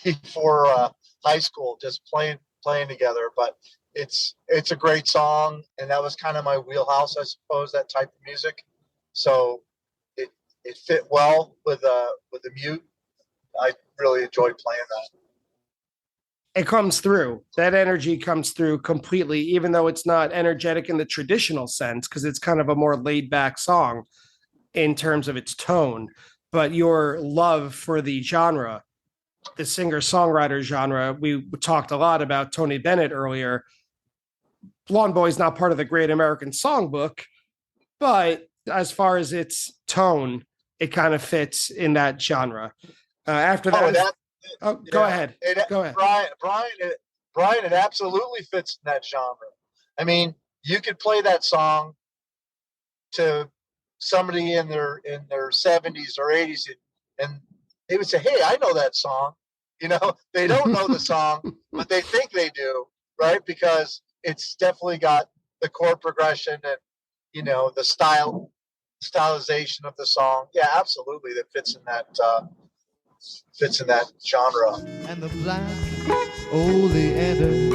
high school, just playing together. But it's a great song, and that was kind of my wheelhouse, I suppose, that type of music. So it fit well with the mute. I really enjoyed playing that. It comes through. That energy comes through completely, even though it's not energetic in the traditional sense, because it's kind of a more laid back song in terms of its tone. But your love for the genre, the singer-songwriter genre, we talked a lot about Tony Bennett earlier. Lawn Boy is not part of the Great American Songbook, but as far as its tone, it kind of fits in that genre. After that, go ahead. Go ahead, Brian. It absolutely fits in that genre. I mean, you could play that song to somebody in their 70s or 80s, and they would say, "Hey, I know that song." They don't know the song, but they think they do, right? Because it's definitely got the chord progression and the stylization of the song. Yeah, absolutely, that fits in that genre. And the black oleander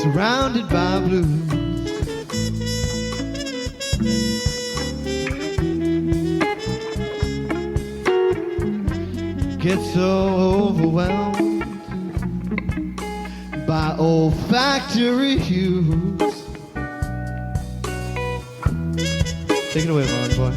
surrounded by blues. Get so overwhelmed by olfactory hues. Take it away, Lawn Boy.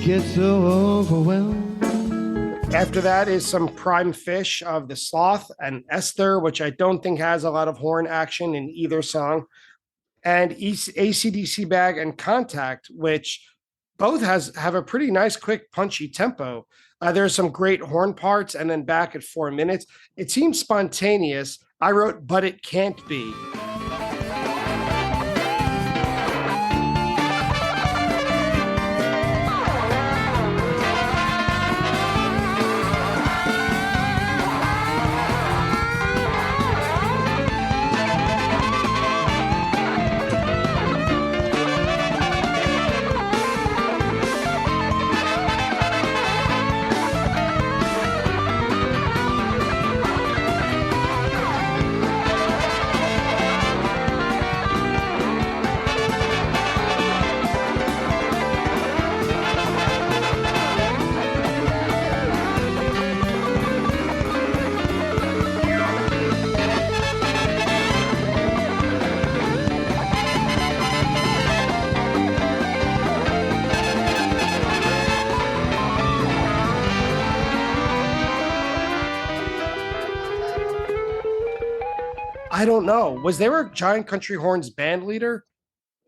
Get so overwhelmed. After that is some prime Phish of the Sloth and Esther, which I don't think has a lot of horn action in either song, and AC/DC Bag and Contact, which both have a pretty nice, quick, punchy tempo. There's some great horn parts, and then back at 4 minutes. It seems spontaneous. I wrote, but it can't be. I don't know. Was there a Giant Country Horns band leader?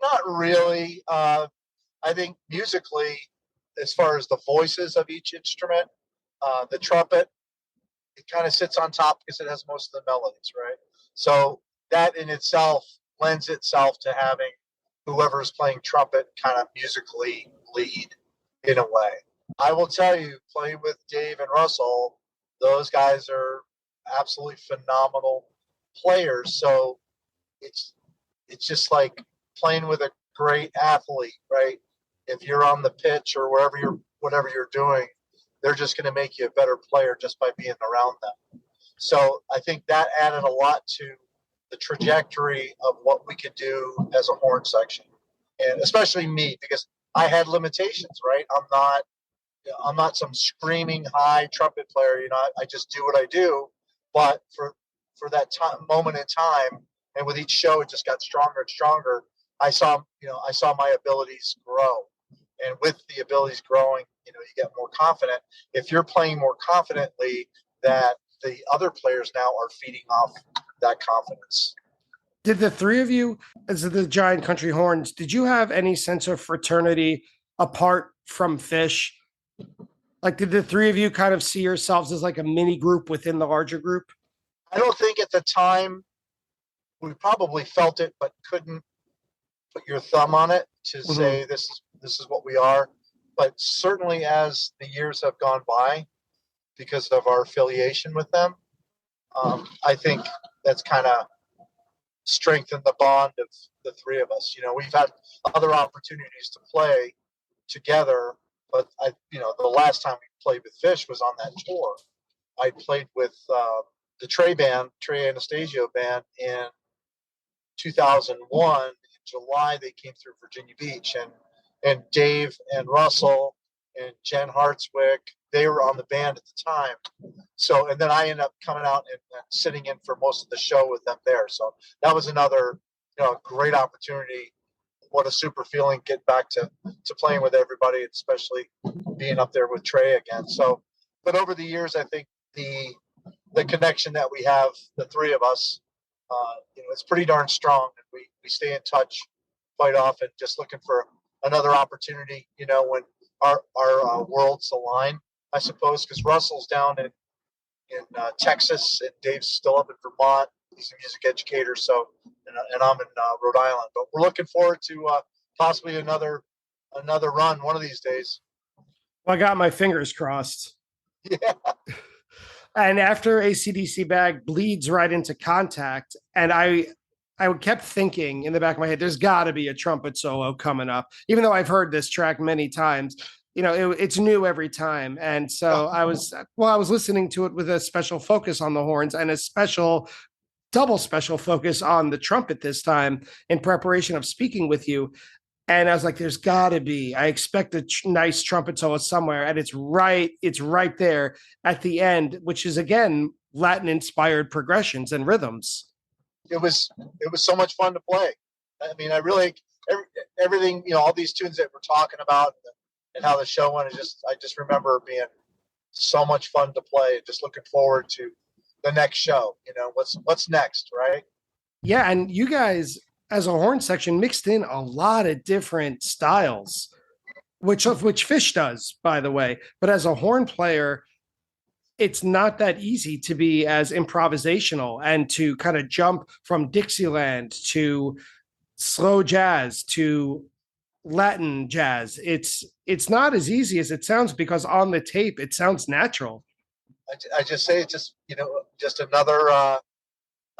Not really. I think musically, as far as the voices of each instrument, the trumpet, it kind of sits on top because it has most of the melodies, right? So that in itself lends itself to having whoever's playing trumpet kind of musically lead in a way. I will tell you, playing with Dave and Russell, those guys are absolutely phenomenal players. So it's just like playing with a great athlete, right? If you're on the pitch or whatever you're doing, they're just going to make you a better player just by being around them. So I think that added a lot to the trajectory of what we could do as a horn section, and especially me, because I had limitations, right? I'm not some screaming high trumpet player. I just do what I do. But for that moment in time, and with each show, it just got stronger and stronger. I saw my abilities grow, and with the abilities growing, you get more confident. If you're playing more confidently, that the other players now are feeding off that confidence. Did the three of you, as the Giant Country Horns, did you have any sense of fraternity apart from Phish? Like, did the three of you kind of see yourselves as like a mini group within the larger group? I don't think at the time we probably felt it, but couldn't put your thumb on it to say this is what we are. But certainly as the years have gone by, because of our affiliation with them, I think that's kind of strengthened the bond of the three of us. We've had other opportunities to play together, but the last time we played with Phish was on that tour. I played with the Trey Anastasio band in 2001. In July, they came through Virginia Beach, and Dave and Russell and Jen Hartswick, they were on the band at the time. So, and then I ended up coming out and sitting in for most of the show with them there. So that was another, great opportunity. What a super feeling, get back to playing with everybody, especially being up there with Trey again. So, but over the years, I think the connection that we have, the three of us, it's pretty darn strong, and we stay in touch quite often, just looking for another opportunity, when our worlds align, I suppose, because Russell's down in Texas and Dave's still up in Vermont. He's a music educator, so and I'm in Rhode Island. But we're looking forward to possibly another run one of these days. Well, I got my fingers crossed. Yeah. And after AC/DC Bag bleeds right into Contact, and I kept thinking in the back of my head, there's got to be a trumpet solo coming up, even though I've heard this track many times. It's new every time. And so I was listening to it with a special focus on the horns and a double special focus on the trumpet this time in preparation of speaking with you. And I was like, there's got to be, I expect a nice trumpet solo somewhere. And it's right there at the end, which is, again, Latin inspired progressions and rhythms. It was so much fun to play. I mean, I really, everything, all these tunes that we're talking about and how the show went, I just remember it being so much fun to play. Just looking forward to the next show. What's next, right? Yeah, and you guys, as a horn section, mixed in a lot of different styles, which Phish does, by the way. But as a horn player, it's not that easy to be as improvisational and to kind of jump from Dixieland to slow jazz to Latin jazz. It's not as easy as it sounds, because on the tape it sounds natural. I just say it's just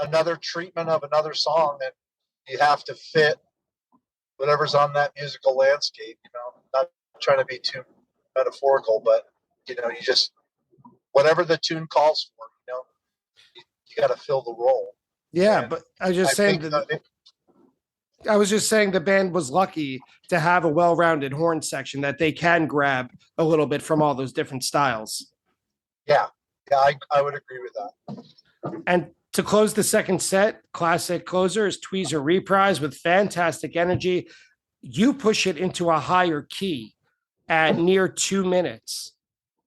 another treatment of another song, and you have to fit whatever's on that musical landscape. Not trying to be too metaphorical, but you just, whatever the tune calls for, you got to fill the role. Yeah, and but I was just saying the band was lucky to have a well-rounded horn section that they can grab a little bit from all those different styles. Yeah, I would agree with that. And to close the second set, classic closer is Tweezer Reprise with fantastic energy. You push it into a higher key at near 2 minutes.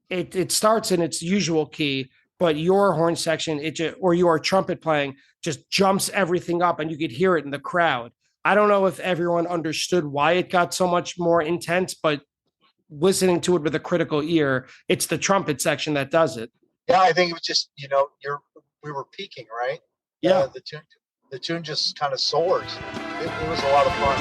It starts in its usual key, but your horn section, or your trumpet playing, just jumps everything up, and you could hear it in the crowd. I don't know if everyone understood why it got so much more intense, but listening to it with a critical ear, it's the trumpet section that does it. Yeah, I think it was just, we were peaking, right? Yeah. The tune just kind of soars. It was a lot of fun.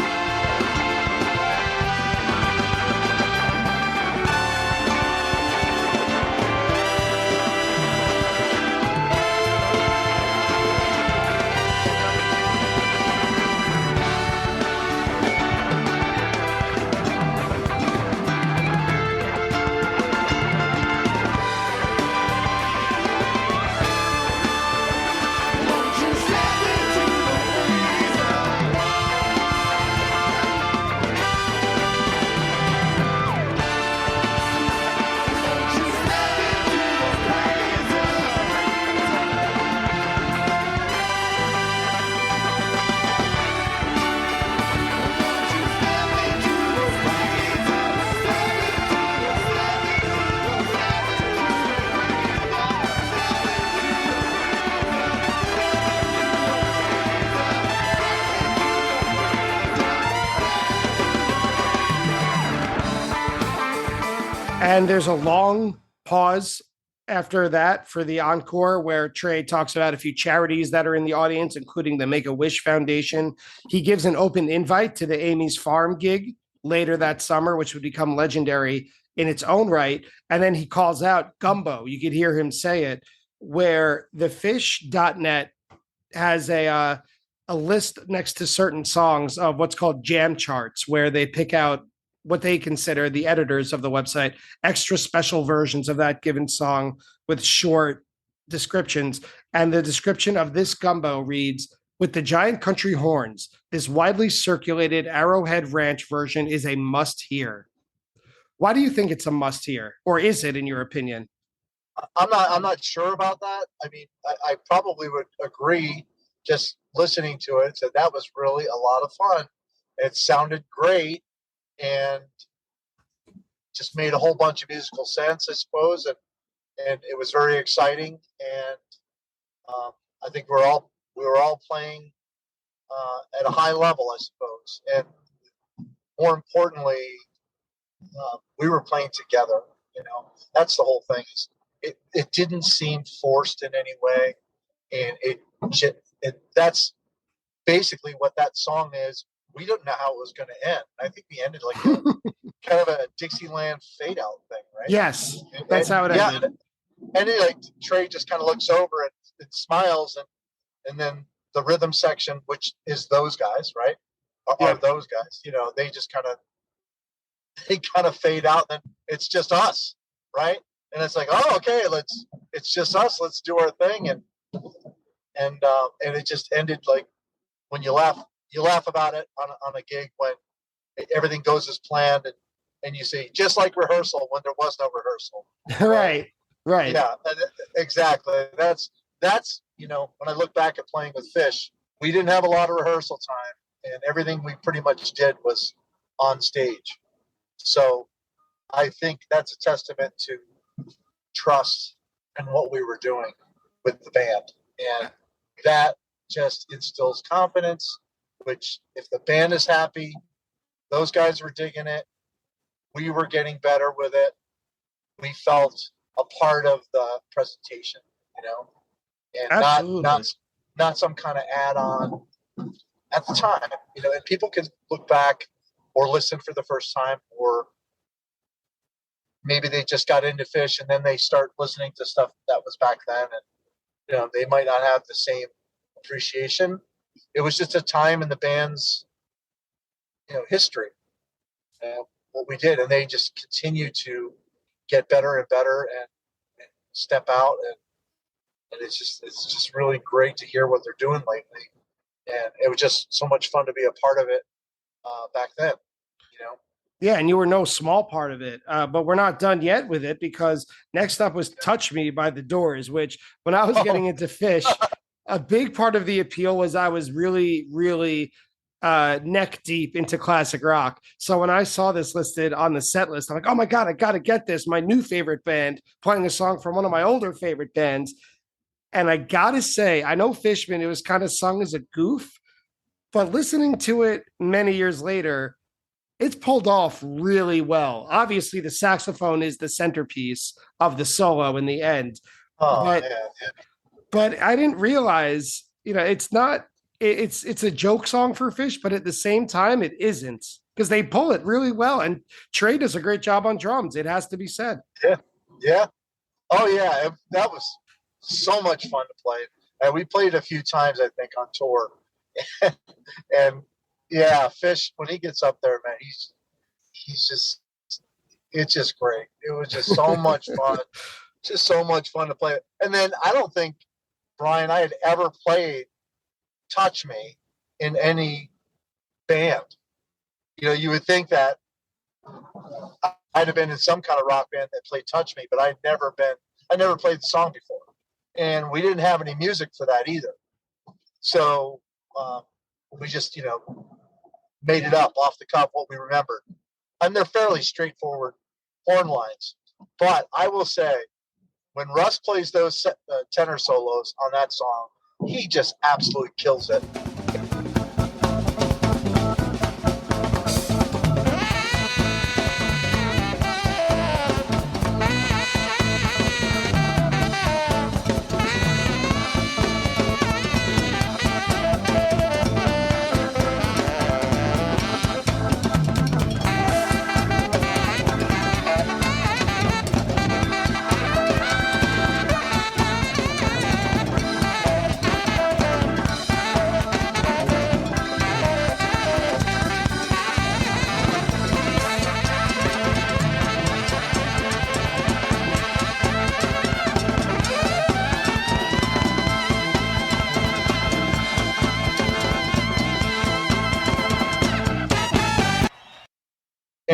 And there's a long pause after that for the encore where Trey talks about a few charities that are in the audience, including the Make-A-Wish Foundation. He gives an open invite to the Amy's Farm gig later that summer, which would become legendary in its own right. And then he calls out Gumbo. You could hear him say it, where the Phish.net has a list next to certain songs of what's called jam charts, where they pick out what they consider, the editors of the website, extra special versions of that given song with short descriptions. And the description of this Gumbo reads, with the giant country horns, this widely circulated Arrowhead Ranch version is a must hear. Why do you think it's a must hear? Or is it, in your opinion? I'm not sure about that. I mean, I probably would agree just listening to it. So that was really a lot of fun. It sounded great. And just made a whole bunch of musical sense, I suppose, and it was very exciting. And I think we were all playing at a high level, I suppose. And more importantly, we were playing together. You know, that's the whole thing. It didn't seem forced in any way, and that's basically what that song is. We didn't know how it was going to end. I think we ended like kind of a Dixieland fade out thing, right? Yes, that's how it ended. And it, like Trey just kind of looks over and smiles, and then the rhythm section, which is those guys, right? Are those guys? You know, they kind of fade out, and then it's just us, right? And it's like, oh, okay, it's just us. Let's do our thing, and it just ended like when you laugh about it on a gig when everything goes as planned, and you see just like rehearsal when there was no rehearsal. Right. Yeah, exactly. That's you know, when I look back at playing with Phish, we didn't have a lot of rehearsal time, and everything we pretty much did was on stage. So I think that's a testament to trust and what we were doing with the band, and that just instills confidence. Which, if the band is happy, those guys were digging it. We were getting better with it. We felt a part of the presentation, you know, and not some kind of add-on at the time, you know. And people can look back or listen for the first time, or maybe they just got into Phish and then they start listening to stuff that was back then, and you know, they might not have the same appreciation. It was just a time in the band's, you know, history, what we did, and they just continue to get better and better and step out, and it's just really great to hear what they're doing lately, and it was just so much fun to be a part of it back then, you know. Yeah, and you were no small part of it, but we're not done yet with it, because next up was "Touch Me" by The Doors, which when I was getting into Phish, a big part of the appeal was I was really, really neck deep into classic rock. So when I saw this listed on the set list, I'm like, oh my God, I got to get this. My new favorite band playing a song from one of my older favorite bands. And I got to say, I know Fishman, it was kind of sung as a goof, but listening to it many years later, it's pulled off really well. Obviously, the saxophone is the centerpiece of the solo in the end. But I didn't realize, you know, it's a joke song for Phish, but at the same time, it isn't, because they pull it really well. And Trey does a great job on drums. It has to be said. Yeah. Oh, yeah. That was so much fun to play. And we played a few times, I think, on tour. And yeah, Phish, when he gets up there, man, it's just great. It was just so much fun. Just so much fun to play. And then I don't think, Brian, I had ever played Touch Me in any band. You know, you would think that I'd have been in some kind of rock band that played Touch Me, but I never played the song before. And we didn't have any music for that either. So we just, you know, made it up off the cuff what we remembered. And they're fairly straightforward horn lines. But I will say, when Russ plays those tenor solos on that song, he just absolutely kills it.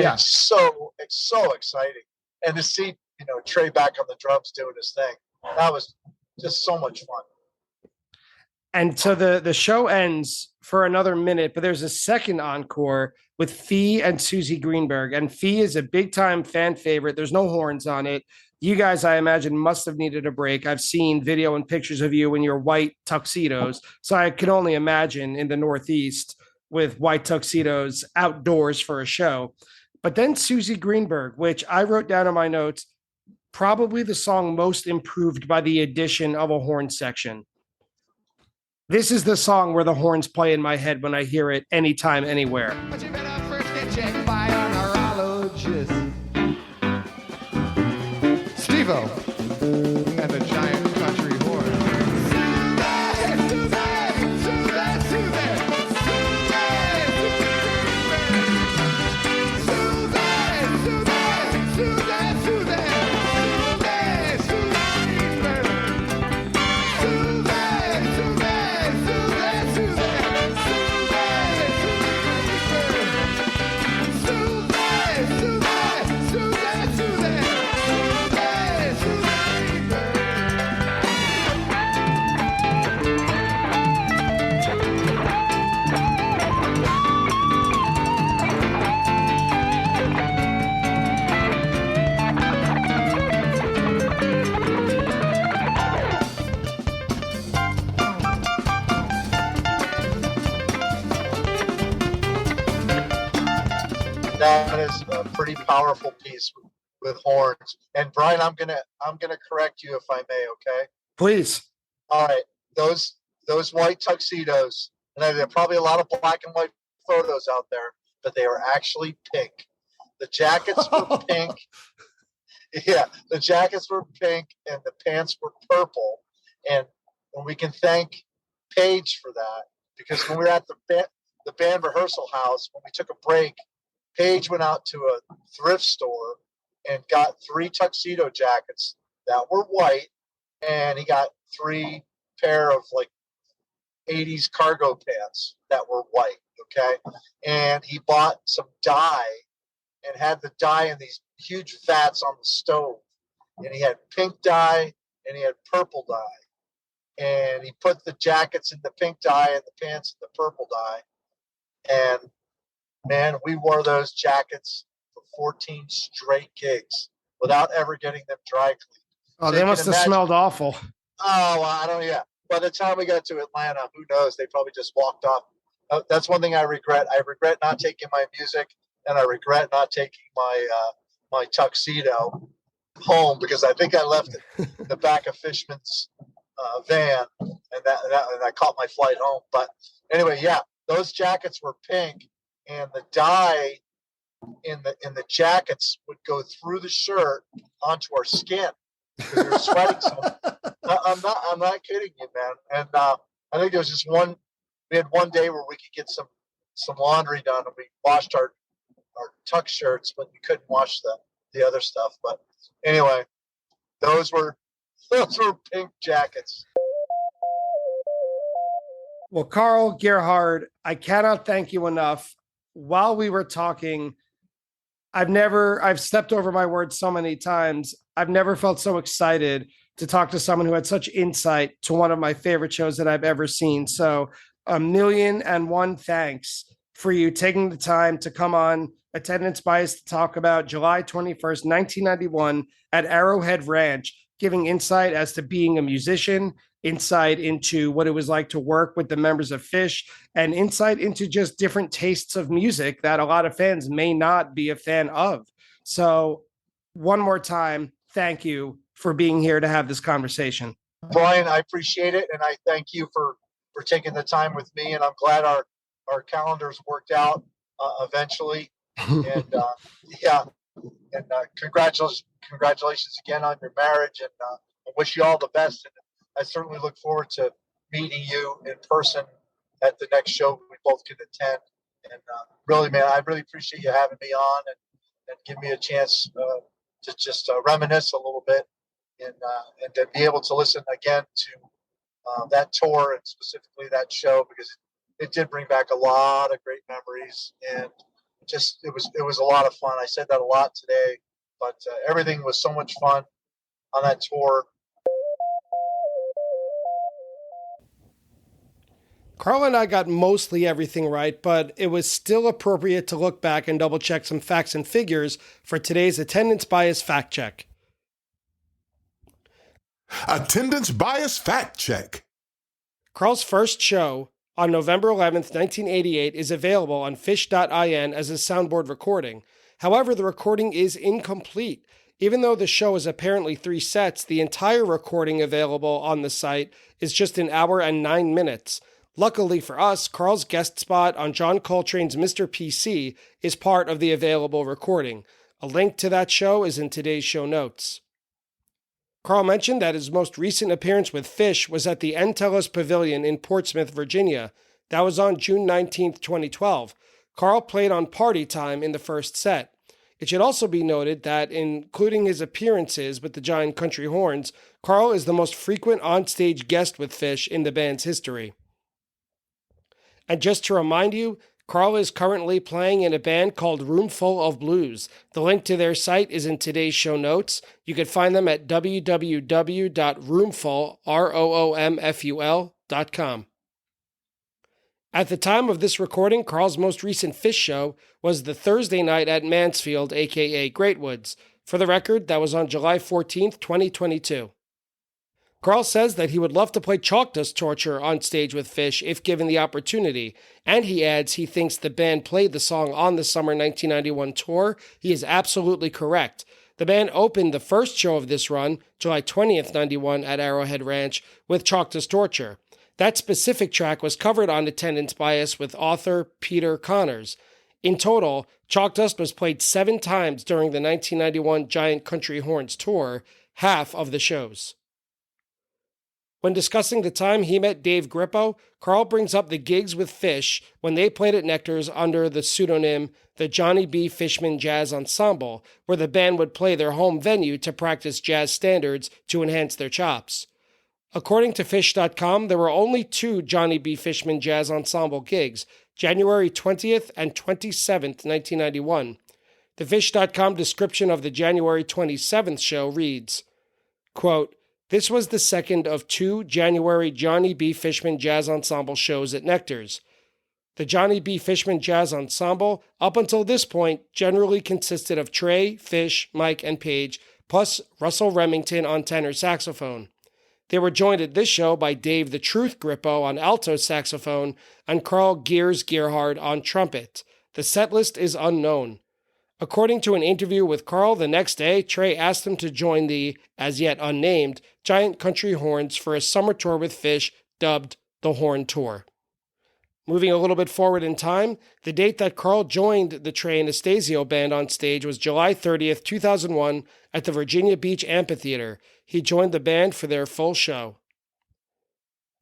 Yeah. It's so exciting. And to see, Trey back on the drums doing his thing, that was just so much fun. And so the show ends for another minute, but there's a second encore with Fee and Susie Greenberg. And Fee is a big time fan favorite. There's no horns on it. You guys, I imagine, must have needed a break. I've seen video and pictures of you in your white tuxedos. So I can only imagine in the Northeast with white tuxedos outdoors for a show. But then Susie Greenberg, which I wrote down in my notes, probably the song most improved by the addition of a horn section. This is the song where the horns play in my head when I hear it anytime, anywhere. But you better first get checked by a neurologist. Steve-O and the giant country horn. That is a pretty powerful piece with horns. And Brian, I'm gonna correct you if I may. Okay. Please. All right. Those white tuxedos, and there are probably a lot of black and white photos out there, but they are actually pink. The jackets were pink. Yeah, the jackets were pink and the pants were purple. And we can thank Paige for that, because when we were at the band rehearsal house, when we took a break, Paige went out to a thrift store and got 3 tuxedo jackets that were white, and he got 3 pair of like 80s cargo pants that were white. Okay. And he bought some dye and had the dye in these huge vats on the stove. And he had pink dye and he had purple dye. And he put the jackets in the pink dye and the pants in the purple dye. And man, we wore those jackets for 14 straight gigs without ever getting them dry cleaned. Oh, so they must have smelled awful. Oh, I don't know. Yeah. By the time we got to Atlanta, who knows? They probably just walked off. That's one thing I regret. I regret not taking my music, and I regret not taking my tuxedo home, because I think I left it in the back of Fishman's van, and I caught my flight home. But anyway, yeah, those jackets were pink, and the dye in the jackets would go through the shirt onto our skin because we were sweating so much. I'm not kidding you, man. And I think there was just we had one day where we could get some laundry done, and we washed our tuck shirts, but we couldn't wash the other stuff. But anyway, those were pink jackets. Well, Carl, Gerhard, I cannot thank you enough. While we were talking, I've stepped over my words so many times. I've never felt so excited to talk to someone who had such insight to one of my favorite shows that I've ever seen. So 1,000,001 thanks for you taking the time to come on Attendance Bias to talk about July 21st, 1991 at Arrowhead Ranch, giving insight as to being a musician, insight into what it was like to work with the members of Phish, and insight into just different tastes of music that a lot of fans may not be a fan of. So one more time, thank you for being here to have this conversation. Brian, I appreciate it. And I thank you for taking the time with me. And I'm glad our calendars worked out eventually. And yeah, and congratulations again on your marriage. And I wish you all the best. And I certainly look forward to meeting you in person at the next show we both can attend. And really, man, I really appreciate you having me on and give me a chance to just reminisce a little bit and to be able to listen again to that tour and specifically that show, because it did bring back a lot of great memories. And just it was a lot of fun. I said that a lot today, but everything was so much fun on that tour. Carl and I got mostly everything right, but it was still appropriate to look back and double check some facts and figures for today's attendance bias fact check. Attendance bias fact check. Carl's first show on November 11th, 1988 is available on Phish.in as a soundboard recording. However, the recording is incomplete. Even though the show is apparently 3 sets, the entire recording available on the site is just 1 hour and 9 minutes. Luckily for us, Carl's guest spot on John Coltrane's Mr. PC is part of the available recording. A link to that show is in today's show notes. Carl mentioned that his most recent appearance with Phish was at the Entellus Pavilion in Portsmouth, Virginia. That was on June 19, 2012. Carl played on Party Time in the first set. It should also be noted that, including his appearances with the Giant Country Horns, Carl is the most frequent on-stage guest with Phish in the band's history. And just to remind you, Carl is currently playing in a band called Roomful of Blues. The link to their site is in today's show notes. You can find them at www.roomful.com. At the time of this recording, Carl's most recent Phish show was the Thursday night at Mansfield, aka Great Woods. For the record, that was on July 14th, 2022. Carl says that he would love to play Chalk Dust Torture on stage with Phish if given the opportunity, and he adds he thinks the band played the song on the summer 1991 tour. He is absolutely correct. The band opened the first show of this run, July 20th, 91, at Arrowhead Ranch, with Chalk Dust Torture. That specific track was covered on Attendance Bias with author Peter Connors. In total, Chalk Dust was played 7 times during the 1991 Giant Country Horns tour, half of the shows. When discussing the time he met Dave Grippo, Carl brings up the gigs with Phish when they played at Nectar's under the pseudonym the Johnny B. Fishman Jazz Ensemble, where the band would play their home venue to practice jazz standards to enhance their chops. According to Phish.com, there were only 2 Johnny B. Fishman Jazz Ensemble gigs, January 20th and 27th, 1991. The Phish.com description of the January 27th show reads, quote, "This was the second of 2 January Johnny B. Fishman Jazz Ensemble shows at Nectar's. The Johnny B. Fishman Jazz Ensemble, up until this point, generally consisted of Trey, Phish, Mike, and Page, plus Russell Remington on tenor saxophone. They were joined at this show by Dave the Truth Grippo on alto saxophone and Carl Gears Gerhard on trumpet. The setlist is unknown. According to an interview with Carl the next day, Trey asked him to join the, as yet unnamed, Giant Country Horns for a summer tour with Phish dubbed the Horn Tour." Moving a little bit forward in time, the date that Carl joined the Trey Anastasio band on stage was July 30th, 2001 at the Virginia Beach Amphitheater. He joined the band for their full show.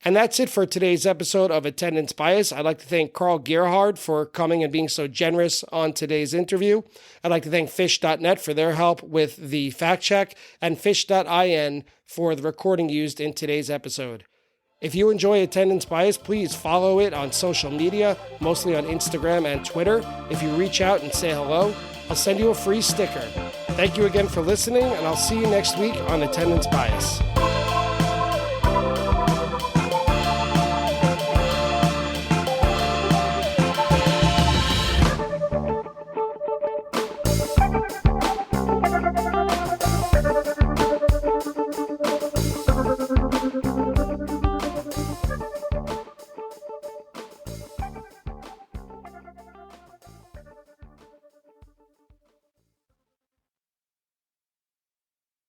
And that's it for today's episode of Attendance Bias. I'd like to thank Carl Gerhard for coming and being so generous on today's interview. I'd like to thank Phish.net for their help with the fact check, and Phish.in for the recording used in today's episode. If you enjoy Attendance Bias, please follow it on social media, mostly on Instagram and Twitter. If you reach out and say hello, I'll send you a free sticker. Thank you again for listening, and I'll see you next week on Attendance Bias.